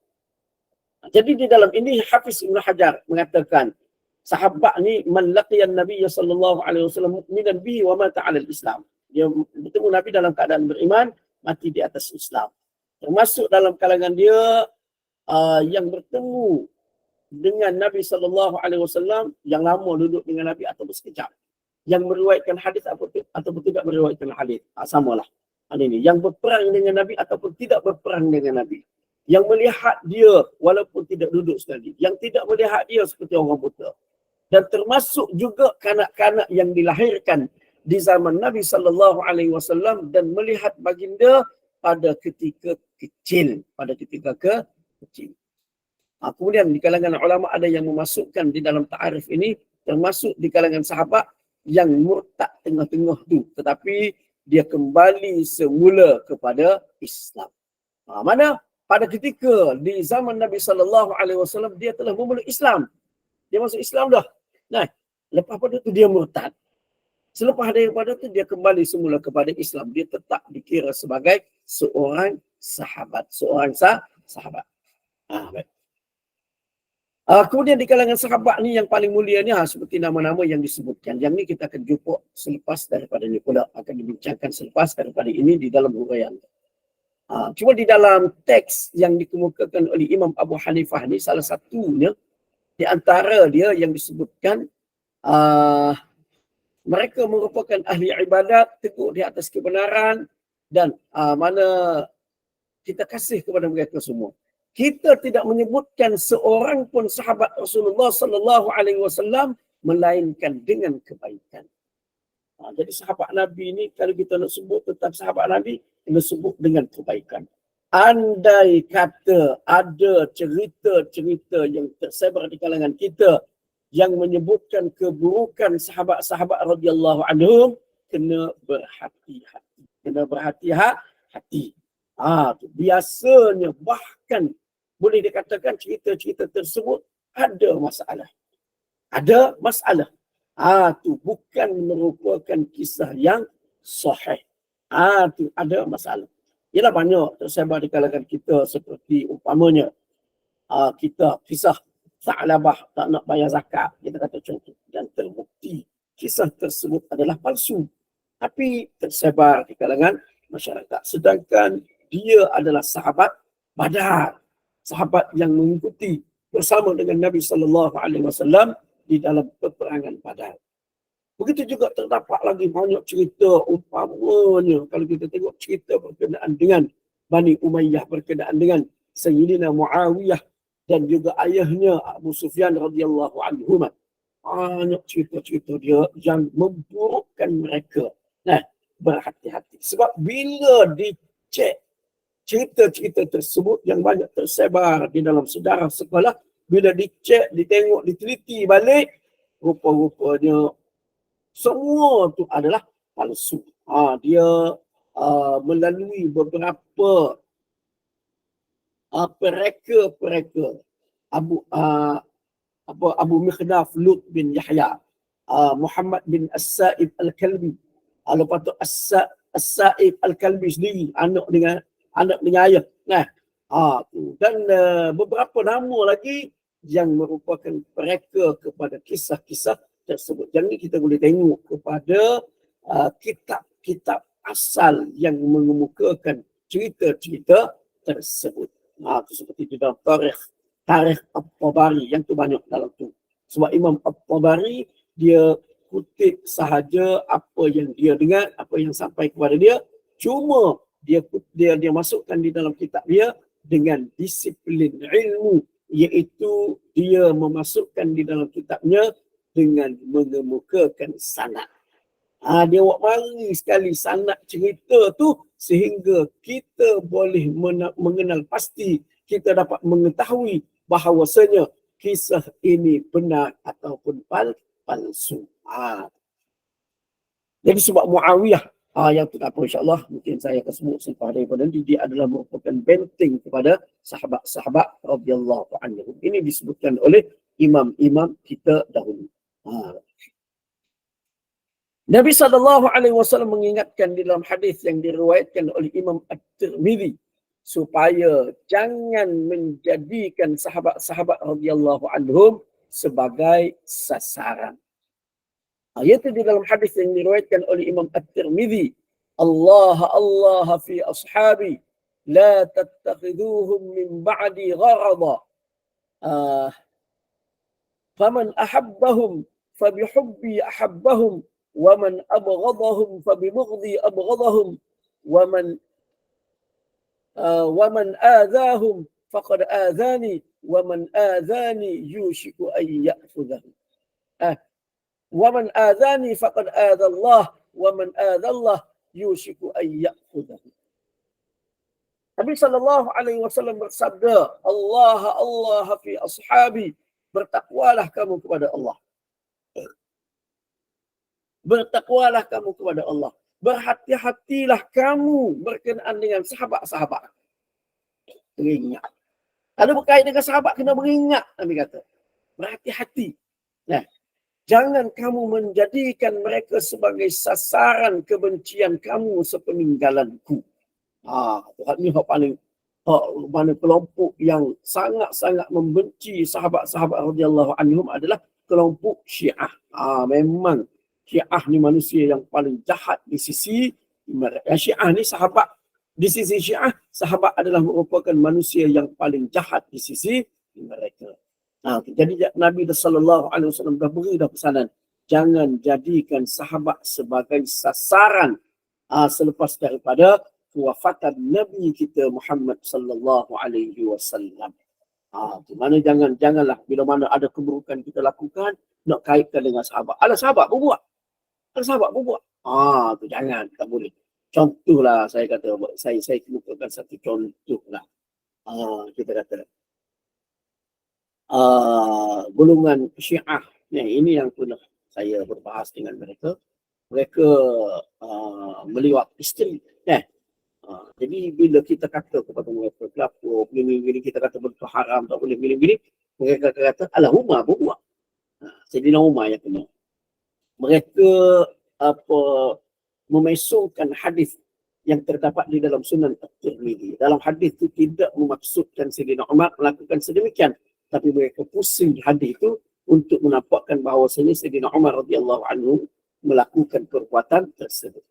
Jadi di dalam ini Hafiz Ibn Hajar mengatakan sahabat ni man laqiyan Nabi sallallahu alaihi wasallam mu'minan bihi wa mata 'ala al-Islam. Dia bertemu Nabi dalam keadaan beriman, mati di atas Islam. Termasuk dalam kalangan dia yang bertemu dengan Nabi sallallahu alaihi wasallam yang lama duduk dengan Nabi atau sekejap. Yang meriwayatkan hadis ataupun tidak meriwayatkan hadis. Samalah. Ini yang berperang dengan Nabi ataupun tidak berperang dengan Nabi. Yang melihat dia walaupun tidak duduk sekali. Yang tidak melihat dia seperti orang buta. Dan termasuk juga kanak-kanak yang dilahirkan di zaman Nabi sallallahu alaihi wasallam dan melihat baginda pada ketika kecil. Kemudian di kalangan ulama ada yang memasukkan di dalam ta'arif ini termasuk di kalangan sahabat yang murtad tengah-tengah tu, tetapi dia kembali semula kepada Islam. Mana pada ketika di zaman Nabi sallallahu alaihi wasallam dia telah memeluk Islam. Dia masuk Islam dah. Nah, lepas pada tu dia murtad. Selepas daripada tu dia kembali semula kepada Islam. Dia tetap dikira sebagai seorang sahabat, sahabat. Baik. Kemudian di kalangan sahabat ni yang paling mulia ni seperti nama-nama yang disebutkan. Yang ni kita akan jumpa selepas daripada ni pula. Akan dibincangkan selepas daripada ini di dalam huraian. Cuma di dalam teks yang dikemukakan oleh Imam Abu Hanifah ni salah satunya di antara dia yang disebutkan mereka merupakan ahli ibadat, teguh di atas kebenaran dan mana kita kasih kepada mereka semua. Kita tidak menyebutkan seorang pun sahabat Rasulullah sallallahu alaihi wasallam melainkan dengan kebaikan. Jadi sahabat Nabi ni kalau kita nak sebut tentang sahabat Nabi, kita sebut dengan kebaikan. Andai kata ada cerita-cerita yang tersebar di kalangan kita yang menyebutkan keburukan sahabat-sahabat radhiyallahu anhum, kena berhati-hati. Biasanya bahkan boleh dikatakan cerita-cerita tersebut ada masalah. Tu bukan merupakan kisah yang sahih. Tu ada masalah. Ialah banyak tersebar di kalangan kita seperti umpamanya kita kisah Sa'labah tak nak bayar zakat, kita kata contoh, dan terbukti kisah tersebut adalah palsu. Tapi tersebar di kalangan masyarakat. Sedangkan dia adalah sahabat Badar. Sahabat yang mengikuti bersama dengan Nabi sallallahu alaihi wasallam di dalam peperangan Badar. Begitu juga terdapat lagi banyak cerita umpamanya kalau kita tengok cerita berkenaan dengan Bani Umayyah, berkenaan dengan Sayyidina Muawiyah dan juga ayahnya Abu Sufyan radhiyallahu anhu. Banyak cerita-cerita dia yang memburukkan mereka. Nah, berhati-hati. Sebab bila dicek cerita-cerita tersebut yang banyak tersebar di dalam sejarah sekolah, bila dicek, ditengok, diteliti balik, rupa-rupanya semua tu adalah palsu. Dia melalui beberapa pereka Abu Mikhdaf Lut bin Yahya, Muhammad bin As-Sa'ib Al-Kalbi. Lepas tu As-Sa'ib Al-Kalbi sendiri, anak dengan ayah. Nah, dan beberapa nama lagi yang merupakan pereka kepada kisah-kisah tersebut. Jadi kita boleh tengok kepada kitab-kitab asal yang mengemukakan cerita-cerita tersebut. Itu seperti di dalam Tarikh At-Tabari, yang tu banyak dalam tu. Sebab Imam At-Tabari dia kutip sahaja apa yang dia dengar, apa yang sampai kepada dia. Cuma dia masukkan di dalam kitab dia dengan disiplin ilmu, iaitu dia memasukkan di dalam kitabnya dengan mengemukakan sanad. Dia buat mari sekali sanad cerita tu sehingga kita boleh mengenal pasti, kita dapat mengetahui bahawasanya kisah ini benar ataupun palsu. Jadi sebab Muawiyah, yang tu apa, insyaAllah mungkin saya akan sebut selepas daripada nanti, dia adalah merupakan benteng kepada sahabat-sahabat radhiyallahu anhum. Ini disebutkan oleh imam-imam kita dahulu. Nabi SAW mengingatkan di dalam hadis yang diriwayatkan oleh Imam At-Tirmidzi supaya jangan menjadikan sahabat-sahabat radhiyallahu anhum sebagai sasaran. Iaitu di dalam hadis yang diriwayatkan oleh Imam At-Tirmidzi, Allah fi ashabi la tattakhiduhum min ba'di gharada. Faman ahabbahum fabihubbi ahabbahum wa man abghadahum fabibughdi abghadahum wa man adahum faqad adhani wa man adhani yushiku an ya'khudhahu. Wa man adhani faqad adha Allah wa man adha Allah yushiku an ya'khudhahu. Nabi SAW bersabda, Allah fi ashabi, bertakwalah kamu kepada Allah. Bertakwalah kamu kepada Allah. Berhati-hatilah kamu berkenaan dengan sahabat-sahabat. Beringat. Kalau berkait dengan sahabat, kena beringat, Nabi kata. Berhati-hati. Nah, jangan kamu menjadikan mereka sebagai sasaran kebencian kamu sepeninggalanku. Ini paling kelompok yang sangat-sangat membenci sahabat-sahabat radhiyallahu anhum adalah kelompok Syiah. Memang Syiah ni manusia yang paling jahat di sisi mereka. Syiah ni sahabat, di sisi Syiah, sahabat adalah merupakan manusia yang paling jahat di sisi mereka. Jadi Nabi SAW dah beri pesanan, jangan jadikan sahabat sebagai sasaran selepas daripada kewafatan Nabi kita Muhammad sallallahu alaihi wasallam. Di mana janganlah bila mana ada keburukan kita lakukan nak kaitkan dengan sahabat. Ada sahabat berbuat. Tu jangan, tak boleh. Contohlah saya kata, saya kemukakan satu contoh lah. Kita kata golongan Syiah. Ini yang pernah saya berbahas dengan mereka. Mereka meliwat isteri. Jadi bila kita kata kepada mereka pelakor, begini kita kata benda haram, tak boleh begini, mereka kata alah Umar berbuat. Sayyidina Umar yang kena. Mereka memesongkan hadis yang terdapat di dalam Sunan At-Tirmidzi. Dalam hadis itu tidak memaksudkan Sayyidina Umar melakukan sedemikian, tapi mereka pusing hadis itu untuk menampakkan bahawasanya Sayyidina Umar radhiyallahu anhu melakukan perbuatan tersebut.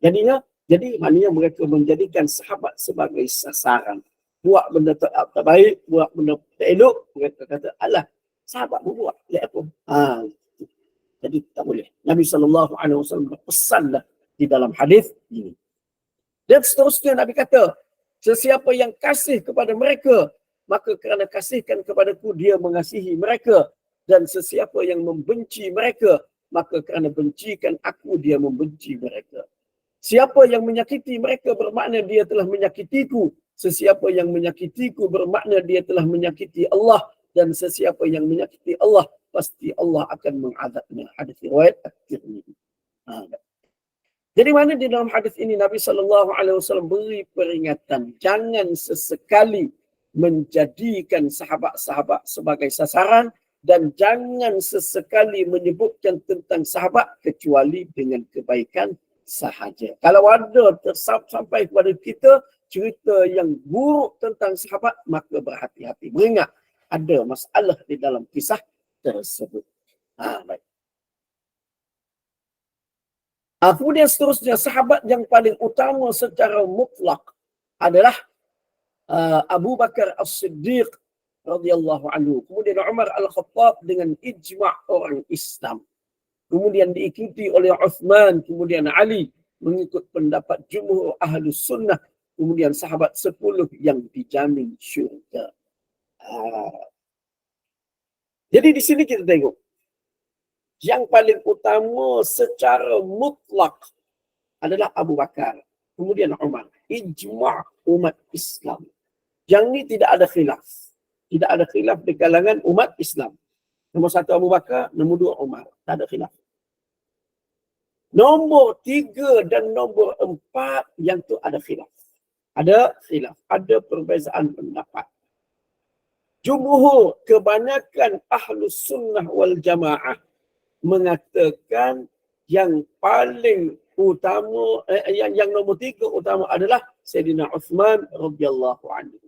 Jadi maknanya mereka menjadikan sahabat sebagai sasaran. Buat benda tak baik, buat benda tak elok, mereka kata alah sahabat berbuat. Lihat apa? Jadi tak boleh. Nabi SAW berpesanlah di dalam hadis ini. Dan seterusnya Nabi kata, sesiapa yang kasih kepada mereka, maka kerana kasihkan kepadaku dia mengasihi mereka. Dan sesiapa yang membenci mereka, maka kerana bencikan aku dia membenci mereka. Siapa yang menyakiti mereka bermakna dia telah menyakitiku. Sesiapa yang menyakitiku bermakna dia telah menyakiti Allah. Dan sesiapa yang menyakiti Allah, pasti Allah akan mengazabnya. Hadis riwayat At-Tirmidzi. Jadi mana di dalam hadis ini Nabi SAW beri peringatan, jangan sesekali menjadikan sahabat-sahabat sebagai sasaran dan jangan sesekali menyebutkan tentang sahabat kecuali dengan kebaikan sahaja. Kalau ada sampai kepada kita cerita yang buruk tentang sahabat, maka berhati-hati. Beringat ada masalah di dalam kisah tersebut. Baik. Kemudian seterusnya, sahabat yang paling utama secara mutlak adalah Abu Bakar As-Siddiq radhiyallahu anhu. Kemudian Umar Al-Khattab dengan ijma' orang Islam. Kemudian diikuti oleh Uthman, kemudian Ali mengikut pendapat jumhur Ahlus Sunnah. Kemudian sahabat 10 yang dijamin syurga. Jadi di sini kita tengok. Yang paling utama secara mutlak adalah Abu Bakar. Kemudian Umar. Ijma' umat Islam. Yang ini tidak ada khilaf. Tidak ada khilaf di kalangan umat Islam. Nombor 1 Abu Bakar, nombor 2 Umar. Tak ada khilaf. Nombor 3 dan nombor 4 yang tu ada khilaf. Ada khilaf. Ada perbezaan pendapat. Jumhur kebanyakan Ahlus Sunnah wal Jamaah mengatakan yang paling utama, yang nombor 3 utama adalah Sayyidina Uthman radhiyallahu anhu.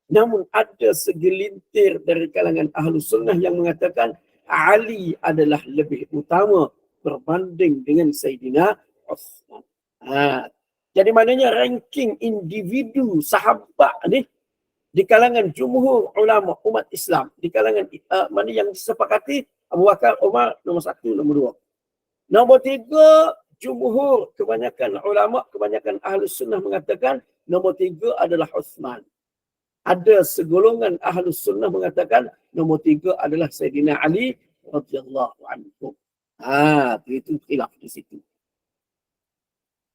Namun ada segelintir dari kalangan Ahlus Sunnah yang mengatakan Ali adalah lebih utama berbanding dengan Sayyidina Uthman. Jadi maknanya ranking individu sahabat ni di kalangan jumhur ulama umat Islam, di kalangan mana yang disepakati Abu Bakar, Umar nombor 1, nombor 2. Nombor 3 jumhur kebanyakan ulama, kebanyakan Ahlus Sunnah mengatakan nombor 3 adalah Uthman. Ada segolongan Ahlus Sunnah mengatakan nombor 3 adalah Sayyidina Ali radhiyallahu anhu. Itu khilaf di situ.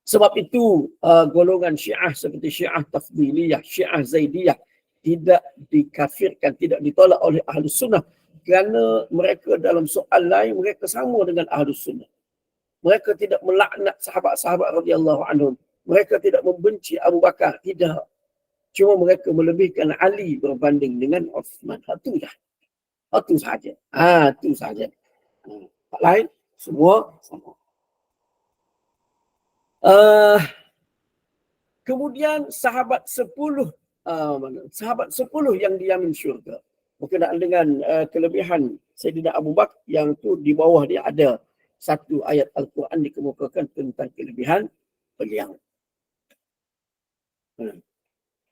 Sebab itu golongan Syiah seperti Syiah Tafdiliyah, Syiah Zaidiyah tidak dikafirkan, tidak ditolak oleh Ahlus Sunnah kerana mereka dalam soal lain mereka sama dengan Ahlus Sunnah. Mereka tidak melaknat sahabat-sahabat radhiyallahu anhum. Mereka tidak membenci Abu Bakar, tidak. Cuma mereka melebihkan Ali berbanding dengan Uthman. Itu dah. Itu sahaja. Itu sahaja. Tak lain, semua sama. Kemudian sahabat 10 yang dijamin syurga. Berkenaan dengan kelebihan Sayyidina Abu Bakar yang tu di bawah dia ada satu ayat Al-Quran dikemukakan tentang kelebihan beliau.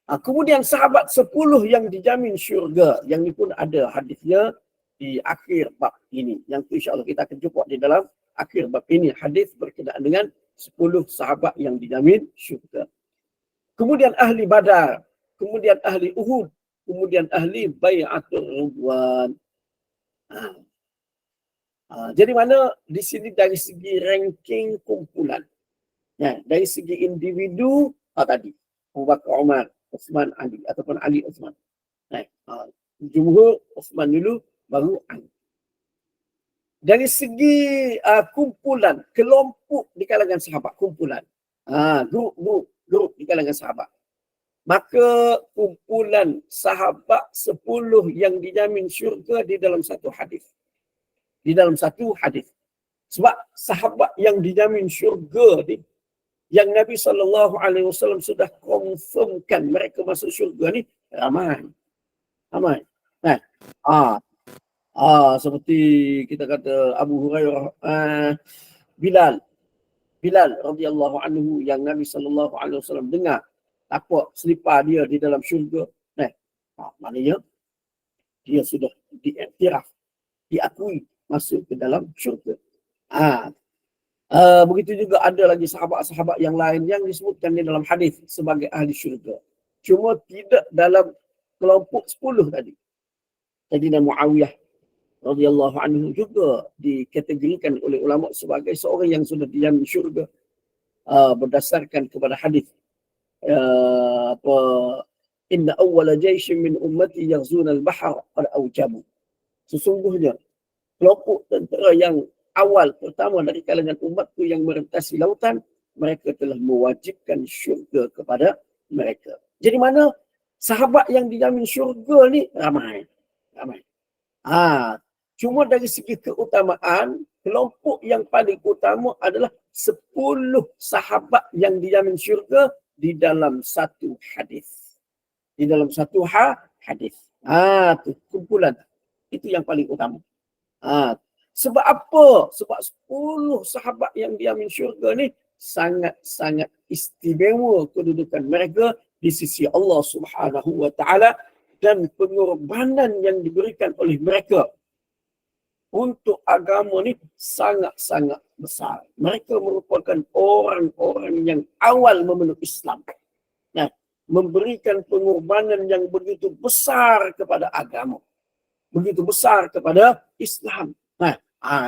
Kemudian sahabat 10 yang dijamin syurga. Yang ini pun ada hadisnya di akhir bab ini. Yang tu insyaAllah kita akan jumpa di dalam akhir bab ini. Hadis berkenaan dengan 10 sahabat yang dijamin syurga. Kemudian ahli Badar. Kemudian ahli Uhud. Kemudian ahli Bai'atul Ridwan. Jadi mana di sini dari segi ranking kumpulan. Dari segi individu tadi. Abu Bakar, Umar, Uthman, Ali. Ataupun Ali, Uthman. Jumhur, Uthman dulu, baru Ali. Dari segi kumpulan, kelompok di kalangan sahabat, kumpulan. Grup di kalangan sahabat. Maka kumpulan sahabat 10 yang dijamin syurga di dalam satu hadis. Di dalam satu hadis. Sebab sahabat yang dijamin syurga ni, yang Nabi SAW sudah confirmkan mereka masuk syurga ni, ramai. Ramai. Seperti kita kata Abu Hurairah, Bilal radhiyallahu anhu yang Nabi SAW dengar tapak selipar dia di dalam syurga. Maknanya dia sudah diiktiraf, diakui masuk ke dalam syurga. Begitu juga ada lagi sahabat-sahabat yang lain yang disebutkan di dalam hadis sebagai ahli syurga. Cuma tidak dalam kelompok 10 tadi. Sayyidina Muawiyah radhiyallahu anhu juga dikategorikan oleh ulama sebagai seorang yang sudah dijamin syurga berdasarkan kepada hadis inna awwala jayshin min ummati yaghzuna al-bahr qad awjabu. Sesungguhnya kelompok tentera yang awal pertama dari kalangan umatku yang merentasi lautan, mereka telah mewajibkan syurga kepada mereka. Jadi mana sahabat yang dijamin syurga ni ramai. Ramai. Cuma dari segi keutamaan, kelompok yang paling utama adalah 10 sahabat yang dijamin syurga di dalam satu hadis. Di dalam satu hadis. Tu kumpulan. Itu yang paling utama. Sebab apa? Sebab 10 sahabat yang dijamin syurga ni sangat-sangat istimewa kedudukan mereka di sisi Allah Subhanahu wa taala dan pengorbanan yang diberikan oleh mereka untuk agama ni sangat-sangat besar. Mereka merupakan orang-orang yang awal memeluk Islam. Memberikan pengorbanan yang begitu besar kepada agama. Begitu besar kepada Islam.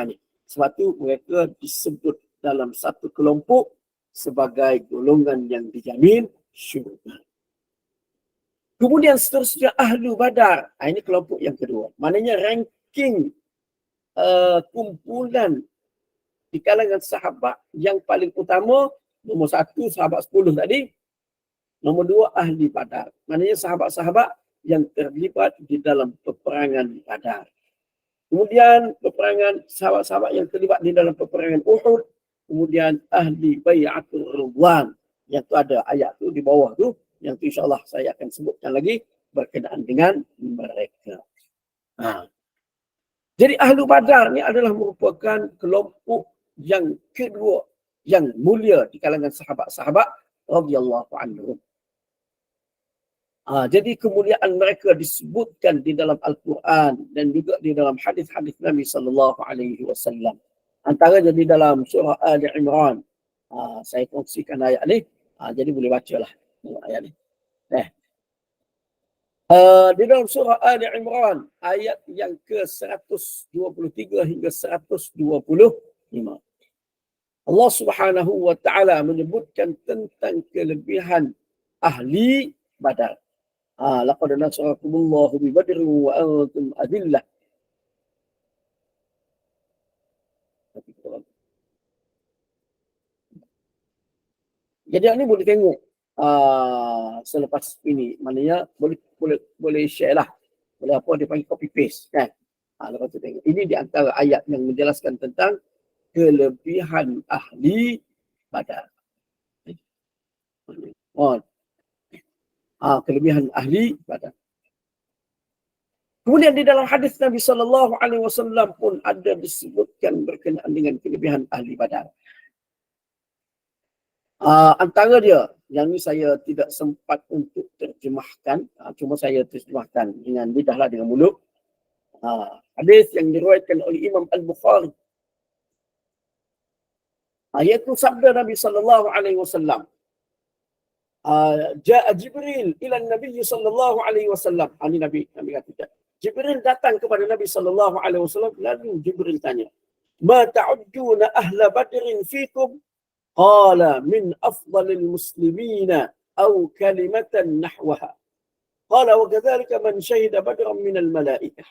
Ni. Sebab tu mereka disebut dalam satu kelompok sebagai golongan yang dijamin syurga. Kemudian seterusnya Ahlu Badar. Ini kelompok yang kedua. Maknanya ranking kumpulan di kalangan sahabat yang paling utama, nombor 1 sahabat 10 tadi, nombor 2 Ahli Badar. Maknanya sahabat-sahabat yang terlibat di dalam peperangan Badar. Kemudian peperangan sahabat-sahabat yang terlibat di dalam peperangan Uhud. Kemudian Ahli Bai'atul Ridwan. Yang tu ada ayat tu di bawah tu. Yang tu insyaAllah saya akan sebutkan lagi berkenaan dengan mereka. Jadi Ahlu Badar ni adalah merupakan kelompok yang kedua yang mulia di kalangan sahabat-sahabat radhiyallahu anhum. Jadi kemuliaan mereka disebutkan di dalam Al-Quran dan juga di dalam hadis-hadis Nabi sallallahu alaihi wasallam. Antaranya di dalam surah Ali Imran. Saya kongsikan ayat ni. Jadi boleh bacalah ayat ni. Di dalam surah Ali Imran ayat yang ke-123 hingga 125. Allah Subhanahu wa taala menyebutkan tentang kelebihan ahli Badar. Laqad nasarakumullahu bi Badr wa antum adillah. Jadi ini boleh tengok selepas ini, maknanya boleh share lah. Boleh apa dia panggil copy paste kan. Lepas tu tengok. Ini di antara ayat yang menjelaskan tentang kelebihan ahli Badar. Kelebihan ahli Badar. Kemudian di dalam hadis Nabi sallallahu alaihi wasallam pun ada disebutkan berkenaan dengan kelebihan ahli Badar. Antara dia, yang ni saya tidak sempat untuk terjemahkan, cuma saya terjemahkan dengan lidah lah, dengan mulut. Hadis yang diriwayatkan oleh Imam Al-Bukhari. Iaitu sabda Nabi sallallahu alaihi wasallam. Ja'a Jibril ila Nabi sallallahu alaihi wasallam. Ini Nabi kata. Jibril datang kepada Nabi sallallahu alaihi wasallam, lalu Jibril tanya, "Ma ta'udduna ahla badrin fikum?" Qala min afdalil muslimina aw kalimatan nahwaha. Qala wa kadzalika man syahida badran minal malaikah.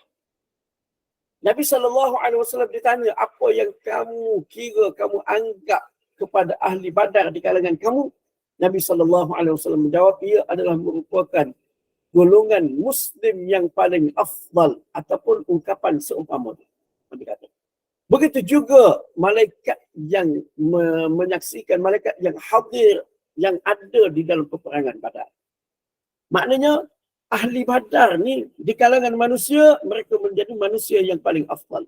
Nabi sallallahu alaihi wasallam ditanya, apa yang kamu kira, kamu anggap kepada ahli Badar di kalangan kamu? Nabi sallallahu alaihi wasallam menjawab, ia adalah merupakan golongan muslim yang paling afdal ataupun ungkapan seumpama. Nabi kata. Begitu juga malaikat yang menyaksikan, malaikat yang hadir, yang ada di dalam peperangan Badar. Maknanya ahli Badar ni di kalangan manusia, mereka menjadi manusia yang paling afdal.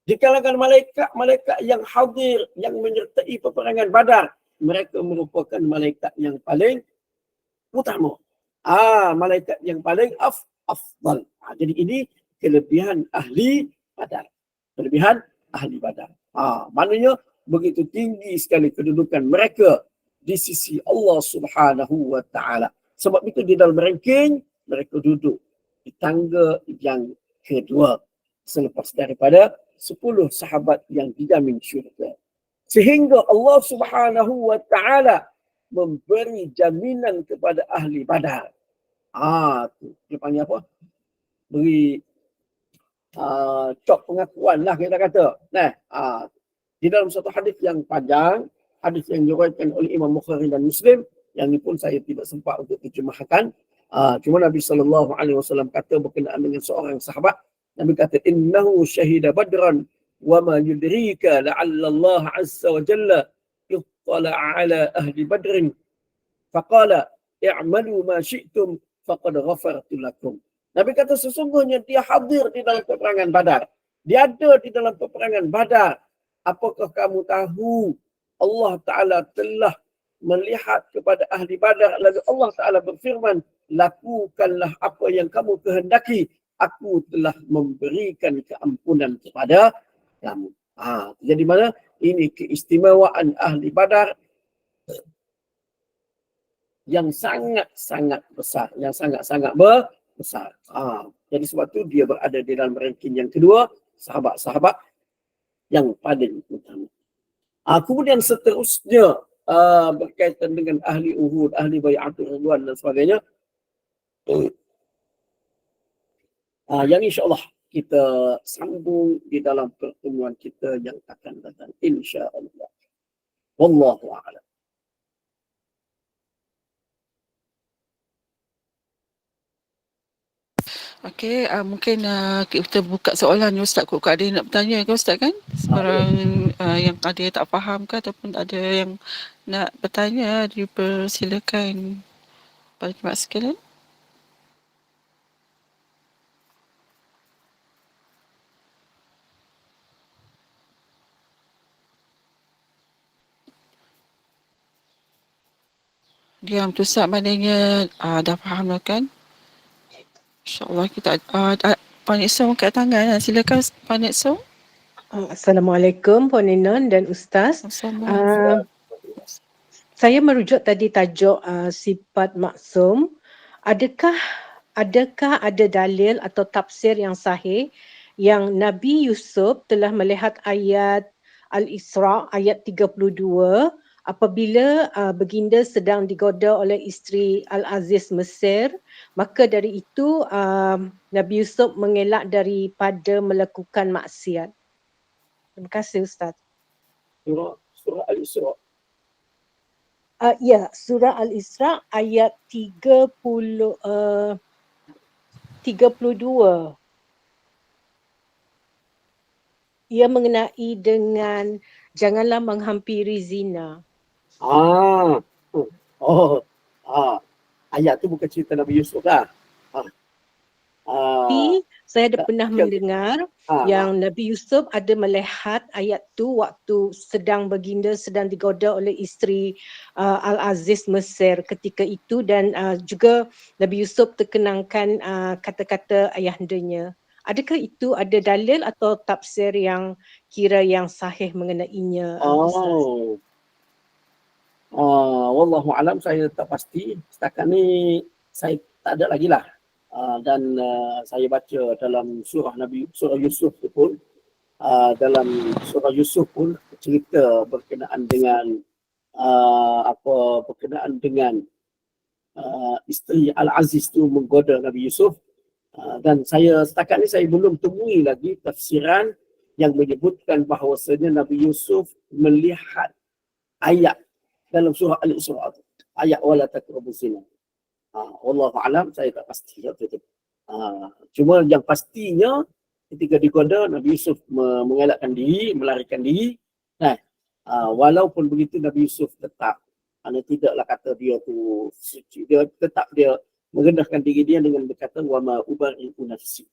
Di kalangan malaikat yang hadir, yang menyertai peperangan Badar, mereka merupakan malaikat yang paling utama. Malaikat yang paling afdal. Jadi ini kelebihan ahli Badar. Kelebihan ahli Badar. Maknanya begitu tinggi sekali kedudukan mereka di sisi Allah Subhanahu wa taala. Sebab itu di dalam ranking mereka duduk di tangga yang kedua selepas daripada 10 sahabat yang dijamin syurga. Sehingga Allah Subhanahu wa taala memberi jaminan kepada ahli Badar. Dia panggil apa? Beri cok pengakuan lah kita kata. Di dalam satu hadis yang panjang, hadis yang diriwayatkan oleh Imam Bukhari dan Muslim, yang ini pun saya tidak sempat untuk terjemahkan. Cuma Nabi SAW kata berkenaan dengan seorang sahabat, Nabi kata, innahu syahida badran wa ma yudrika la'alla Allah azza wa jalla ittala'a ala ahli badrin faqala i'malu ma syi'tum faqad ghafartu lakum. Nabi kata sesungguhnya dia hadir di dalam peperangan Badar. Dia ada di dalam peperangan Badar. Apakah kamu tahu Allah Ta'ala telah melihat kepada ahli Badar, lalu Allah Ta'ala berfirman, lakukanlah apa yang kamu kehendaki, aku telah memberikan keampunan kepada kamu. Jadi mana? Ini keistimewaan ahli Badar yang sangat-sangat besar, yang sangat-sangat besar. Jadi sebab tu dia berada di dalam ranking yang kedua, sahabat-sahabat yang paling utama. Kemudian seterusnya berkaitan dengan ahli Uhud, ahli Bai'atul Ridwan dan sebagainya, yang insya-Allah kita sambung di dalam pertemuan kita yang akan datang, insya-Allah. Wallahu a'lam. Okey, mungkin kita buka soalan ni Ustaz, kok ada yang nak bertanya ke Ustaz kan? Seorang yang ada yang tak faham ke ataupun ada yang nak bertanya, dipersilakan pada jemaah sekalian. Diam tu Ustaz, maknanya dah faham lah kan? InsyaAllah kita Puan Nitsom angkat tangan. Silakan Puan Nitsom. Assalamualaikum Puan Ninon dan Ustaz. Saya merujuk tadi tajuk sifat maksum. Adakah ada dalil atau tafsir yang sahih yang Nabi Yusuf telah melihat ayat Al-Isra ayat 32 apabila baginda sedang digoda oleh isteri Al-Aziz Mesir, maka dari itu Nabi Yusuf mengelak daripada melakukan maksiat. Terima kasih Ustaz. Surah Al-Isra. Ya, surah Al-Isra ayat 32. Ia mengenai dengan janganlah menghampiri zina. Ayat tu bukan cerita Nabi Yusuf lah. Tapi saya ada pernah mendengar yang Nabi Yusuf ada melihat ayat tu waktu baginda sedang digoda oleh isteri Al-Aziz Mesir ketika itu, dan juga Nabi Yusuf terkenangkan kata-kata ayahandanya. Adakah itu ada dalil atau tafsir yang kira yang sahih mengenainya? Wallahu alam, saya tak pasti. Setakat ni saya tak ada lagi lah. Dan saya baca dalam surah Yusuf tu pun, dalam surah Yusuf pun cerita berkenaan dengan berkenaan dengan isteri Al-Aziz tu menggoda Nabi Yusuf. Dan setakat ni saya belum temui lagi tafsiran yang menyebutkan bahawasanya Nabi Yusuf melihat ayat dalam surah Al-Isra, ayat wala taqrabuz zina. Wallahu alam, saya tak pasti. Cuma yang pastinya ketika digoda Nabi Yusuf mengelakkan diri, melarikan diri. Walaupun begitu Nabi Yusuf tetap tidaklah kata dia tu suci. Dia merendahkan diri dia dengan berkata wa ma ubari'u nafsi.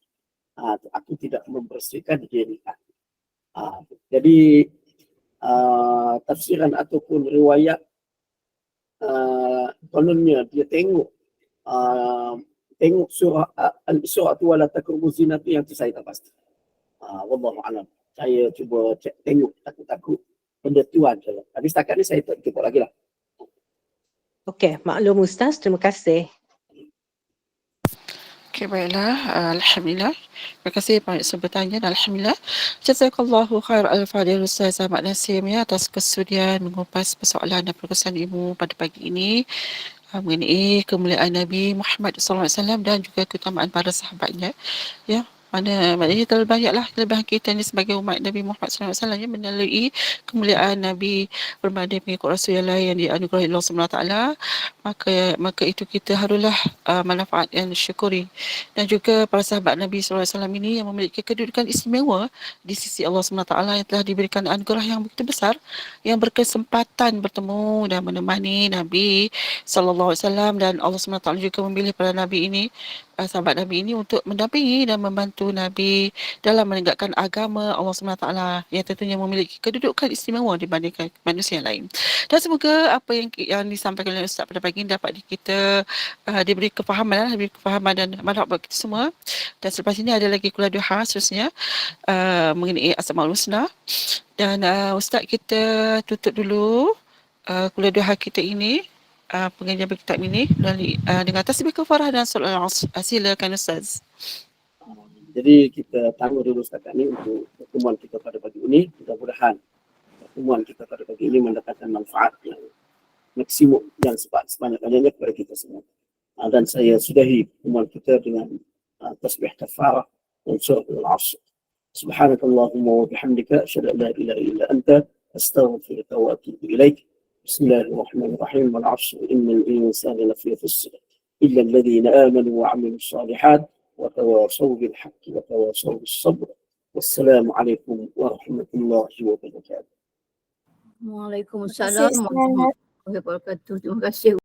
Aku tidak membersihkan diri aku. Jadi tafsiran ataupun riwayat kononnya dia tengok surah Al-Isra tu wala taqrabuz zina tu, yang tu saya tak pasti. Wallahu alam. Saya cuba tengok, takut benda tu ada. Tapi setakat ni saya tak jumpa lagi lah. Okey, maklum Ustaz, terima kasih. Okey, baiklah. Alhamdulillah. Terima kasih banyak yang bertanya. Alhamdulillah. Jazakallahu khair al-fadhil Ustaz Ahmad Nasim atas kesudian mengupas persoalan dan perkongsian ilmu pada pagi ini mengenai kemuliaan Nabi Muhammad SAW dan juga keutamaan para sahabatnya. Ya. Maknanya terlalu banyaklah kelebihan kita ni sebagai umat Nabi Muhammad SAW yang melalui kemuliaan Nabi berbanding pengikut Rasul yang lain yang dianugerahi Allah SWT, maka itu kita haruslah manfaat yang syukuri. Dan juga para sahabat Nabi SAW ini yang memiliki kedudukan istimewa di sisi Allah SWT yang telah diberikan anugerah yang begitu besar, yang berkesempatan bertemu dan menemani Nabi SAW, dan Allah SWT juga memilih para Nabi ini, sahabat Nabi ini untuk mendampingi dan membantu Nabi dalam menegakkan agama Allah SWT yang tentunya memiliki kedudukan istimewa dibandingkan manusia yang lain. Dan semoga apa yang disampaikan oleh Ustaz pada pagi ini dapat kita diberi kefahaman dan manfaat buat kita semua. Dan selepas ini ada lagi kuliah duha seterusnya mengenai Asmaul Husna. Dan Ustaz, kita tutup dulu kuliah duha kita ini, pengajian kitab ini dengan tasbih kafarah dan solat al-asr. Silakan Ustaz. Jadi kita tangguh dulu setakat ini untuk pertemuan kita pada pagi ini. Mudah-mudahan pertemuan kita pada pagi ini mendatangkan manfaat yang maksimum yang sebanyak-banyaknya kepada kita semua. Dan saya sudahi pertemuan kita dengan tasbih kafarah dan solat al-asr. Subhanakallahumma wa bihamdika asyhadu an la ilaha illa anta astaghfiruka wa atubu ilaik. Bismillahirrahmanirrahim. Wal 'ashr innal insana lafi khusr illa alladhina amanu wa 'amilus shalihat wa tawasaw bil haqqi wa tawasaw bis sabr. Wassalamu alaikum warahmatullahi wabarakatuh. Waalaikumsalam warahmatullahi wabarakatuh. Terima kasih.